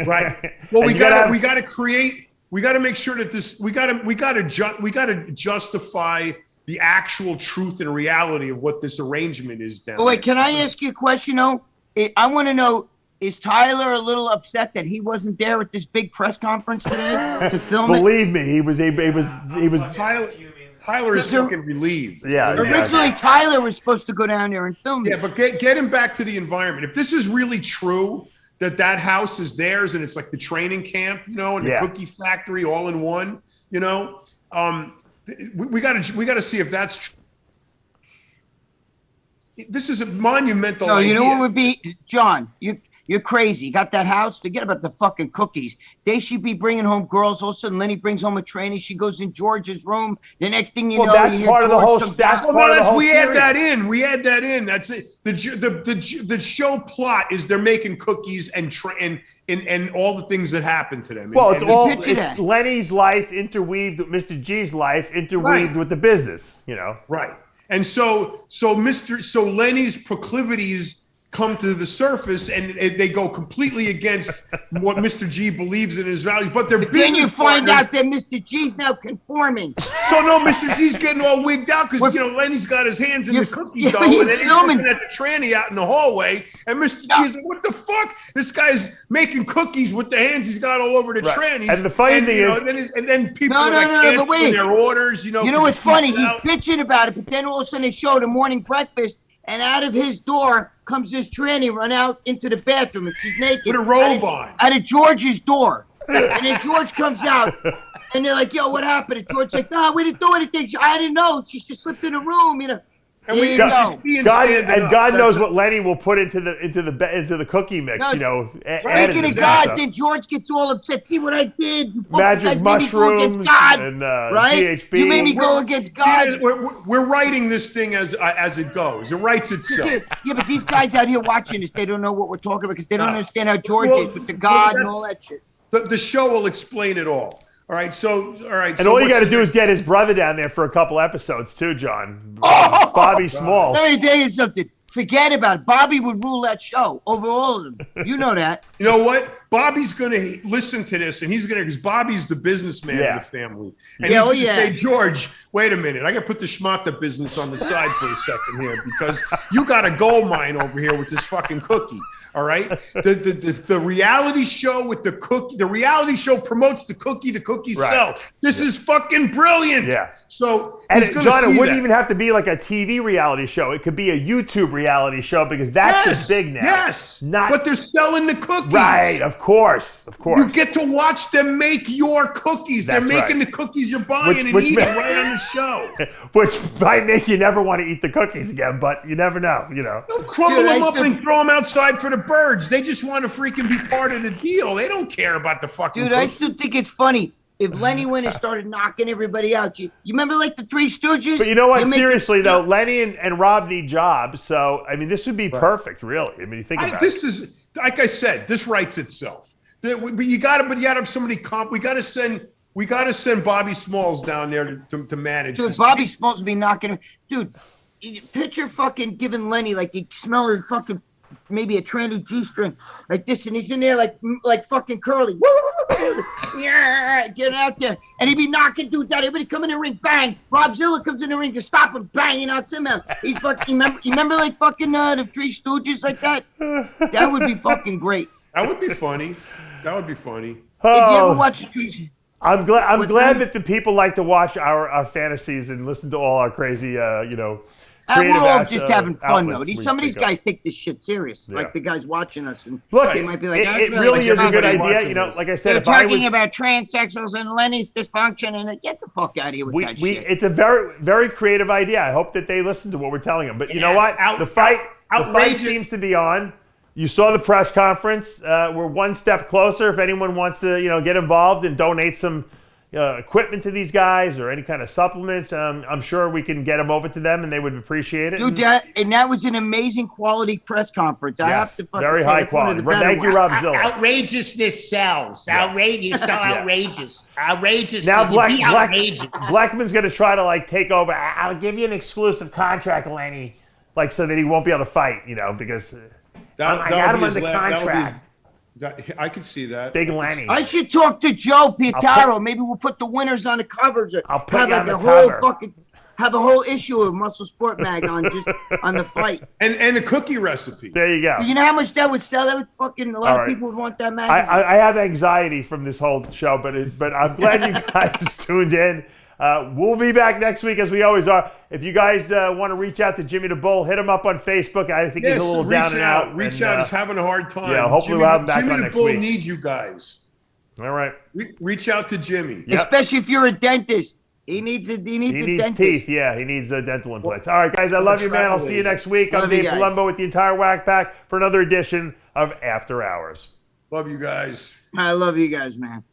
E: Right. Well,
D: And
E: we
D: you gotta
E: got to create. We got to make sure that this. We got to justify the actual truth and reality of what this arrangement is down
C: Oh, wait,
E: there.
C: can I ask you a question, though? I want to know, is Tyler a little upset that he wasn't there at this big press conference today to film it?
D: Believe me, he was.
E: Tyler is fucking relieved.
D: Yeah.
C: Originally, Tyler was supposed to go down there and film
E: Yeah,
C: it.
E: but get him back to the environment. If this is really true, that house is theirs and it's like the training camp, and the
D: Yeah.
E: cookie factory all in one, we gotta see if that's true. This is a monumental
C: No,
E: idea.
C: you know what would be, John? You're crazy. You got that house? Forget about the fucking cookies. They should be bringing home girls. All of a sudden, Lenny brings home a trainee. She goes in George's room. The next thing you know,
D: that's
C: you hear
D: part of the
C: George
D: whole-
C: comes
D: that's
C: out.
D: part of the whole
E: we add
D: series.
E: that in. We add that in. That's it. The show plot is they're making cookies and all the things that happen to them.
D: Well,
E: And
D: it's all
C: picture that.
D: it's Lenny's life interweaved with Mr. G's life interweaved
E: Right.
D: with the business.
E: Right. And so Lenny's proclivities come to the surface and they go completely against what Mr. G believes in his values. But they're
C: Then you
E: business
C: find
E: partners.
C: out that Mr. G's now conforming.
E: So no, Mr. G's getting all wigged out because Lenny's got his hands in the cookie dough, and then he's
C: filming.
E: looking at the tranny out in the hallway, and Mr. G's like, "What the fuck? This guy's making cookies with the hands he's got all over the
D: Right.
E: trannies."
D: And the funny thing is-
E: and then people
C: No,
E: are like
C: no, but
E: canceling
C: wait.
E: their orders.
C: You know
E: 'cause
C: what's
E: it
C: funny?
E: keeps
C: He's
E: out.
C: bitching about it, but then all of a sudden they show the morning breakfast, and out of his door comes this tranny run out into the bathroom, and she's naked.
E: With a robe on.
C: Out of George's door. And then George comes out, and they're like, yo, what happened? And George's like, nah, we didn't do anything. I didn't know. She just slipped in the room,
E: And we
C: There you
E: just
C: go.
E: being
D: God
E: standing up.
D: God knows
E: That's
D: what Lenny will put into the cookie mix.
C: No, Speaking
D: additives
C: of
D: and
C: God,
D: stuff.
C: then George gets all upset. See what I did? You fucking
D: Magic
C: guys made me go against
D: mushrooms
C: God,
D: and
C: right?
D: GHB.
C: You made me go against
E: Yeah,
C: God.
E: we're writing this thing as it goes. It writes itself.
C: Yeah, but these guys out here watching this, they don't know what we're talking about because they don't
E: No.
C: understand how George
E: Well,
C: is with the God and
E: that's-
C: all that shit.
E: The show will explain it all. All right.
D: And
E: so
D: all you
E: what's
D: got to
E: the-
D: do is get his brother down there for a couple episodes too, John.
C: Oh!
D: Bobby Smalls.
C: Let me tell you something. Forget about it. Bobby would rule that show over all of them. You know that.
E: You know what? Bobby's going to listen to this, and he's going to, because Bobby's the businessman
D: Yeah.
E: of the family. And
C: Yeah,
E: he's
C: oh,
E: going to
C: yeah.
E: say, George, wait a minute. I got to put the schmata business on the side for a second here because you got a gold mine over here with this fucking cookie. All right. The reality show with the cookie, the reality show promotes the cookie
D: Right.
E: sell. This is fucking brilliant.
D: Yeah.
E: So
D: And
E: he's going to
D: John,
E: see
D: it wouldn't
E: that.
D: even have to be like a TV reality show. It could be a YouTube reality show because that's
E: Yes,
D: big now.
E: yes.
D: Not
E: But they're selling the cookies.
D: right. Of course.
E: You get to watch them make your cookies.
D: That's
E: They're making
D: right.
E: the cookies you're buying and
D: Which
E: eating
D: ma-
E: right on the show.
D: Which might make you never want to eat the cookies again, but you never know.
E: Don't crumble
C: Dude,
E: them
C: I
E: up
C: still-
E: and throw them outside for the birds. They just want to freaking be part of the deal. They don't care about the fucking
C: Dude, I
E: cookies.
C: still think it's funny. If Lenny went and started knocking everybody out, you remember like the Three Stooges?
D: But you know what?
C: They make
D: Seriously
C: it-
D: though, Lenny and Rob need jobs. So I mean, this would be perfect, really. I mean, you think about
E: This
D: it.
E: is, like I said, this writes itself. But you got to have somebody we got to send We got to send Bobby Smalls down there to manage.
C: Dude,
E: this.
C: Bobby Smalls would be knocking him. Dude, picture fucking giving Lenny, like, you smell his fucking, maybe a tranny G-string, like this, and he's in there like fucking Curly. Yeah, get out there. And he'd be knocking dudes out. Everybody come in the ring, bang. Rob Zilla comes in the ring to stop him, bang, he knocks him out. He's fucking, you remember like fucking the Three Stooges like that? That would be fucking great.
E: That would be funny. That would be funny.
C: If you ever watch the Three
D: I'm glad that the people like to watch our fantasies and listen to all our crazy,
C: we're
D: creative
C: all
D: ass,
C: just having fun, though.
D: outlets
C: Some of
D: we
C: these
D: pick up.
C: guys take this shit serious.
D: Yeah.
C: Like the guys watching us. And
D: Look,
C: they might be like,
D: it really is a good idea. You know, like I said,
C: they're
D: if I
C: talking
D: was,
C: about transsexuals and Lenny's dysfunction, and get the fuck out of here with that shit.
D: it's a very, very creative idea. I hope that they listen to what we're telling them. But you know what? The fight seems to be on. You saw the press conference. We're one step closer. If anyone wants to, get involved and donate some equipment to these guys or any kind of supplements, I'm sure we can get them over to them and they would appreciate it.
C: Dude, that was an amazing quality press conference. I have to fucking
D: very
C: say
D: high
C: it's one of
D: quality.
C: the better
D: Thank you,
C: ones.
D: Rob Zilla.
K: Outrageousness sells. Outrageous, so outrageous. Outrageous.
D: Now
K: outrageous.
D: Blackman's going to try to take over. I'll give you an exclusive contract, Lenny, so that he won't be able to fight, because I got him under contract.
E: I could see that.
D: Big Lenny.
C: I should talk to Joe Pietaro. Maybe we'll put the winners on the covers.
D: I'll put you on the
C: whole
D: cover.
C: have a whole issue of Muscle Sport Mag on just on the fight.
E: And a cookie recipe.
D: There you go.
C: You know how much that would sell? That would fucking a lot
D: All
C: of
D: right.
C: people would want that magazine.
D: I have anxiety from this whole show, but I'm glad you guys tuned in. We'll be back next week as we always are. If you guys want to reach out to Jimmy the Bull, hit him up on Facebook. I think he's a little down and out.
E: Reach out. He's having a hard time.
D: Yeah, hopefully we'll have him back
E: Jimmy
D: on
E: the
D: next
E: Bull
D: week.
E: needs you guys.
D: All right.
E: Reach out to Jimmy.
D: Yep.
C: Especially if you're a dentist. He needs a dentist.
D: Teeth. Yeah, he needs dental implants. All right, guys, I love you, man. I'll see you next week. I'm
C: Love you
D: Dave
C: guys.
D: Palumbo with the entire Whack Pack for another edition of After Hours.
E: Love you guys.
C: I love you guys, man.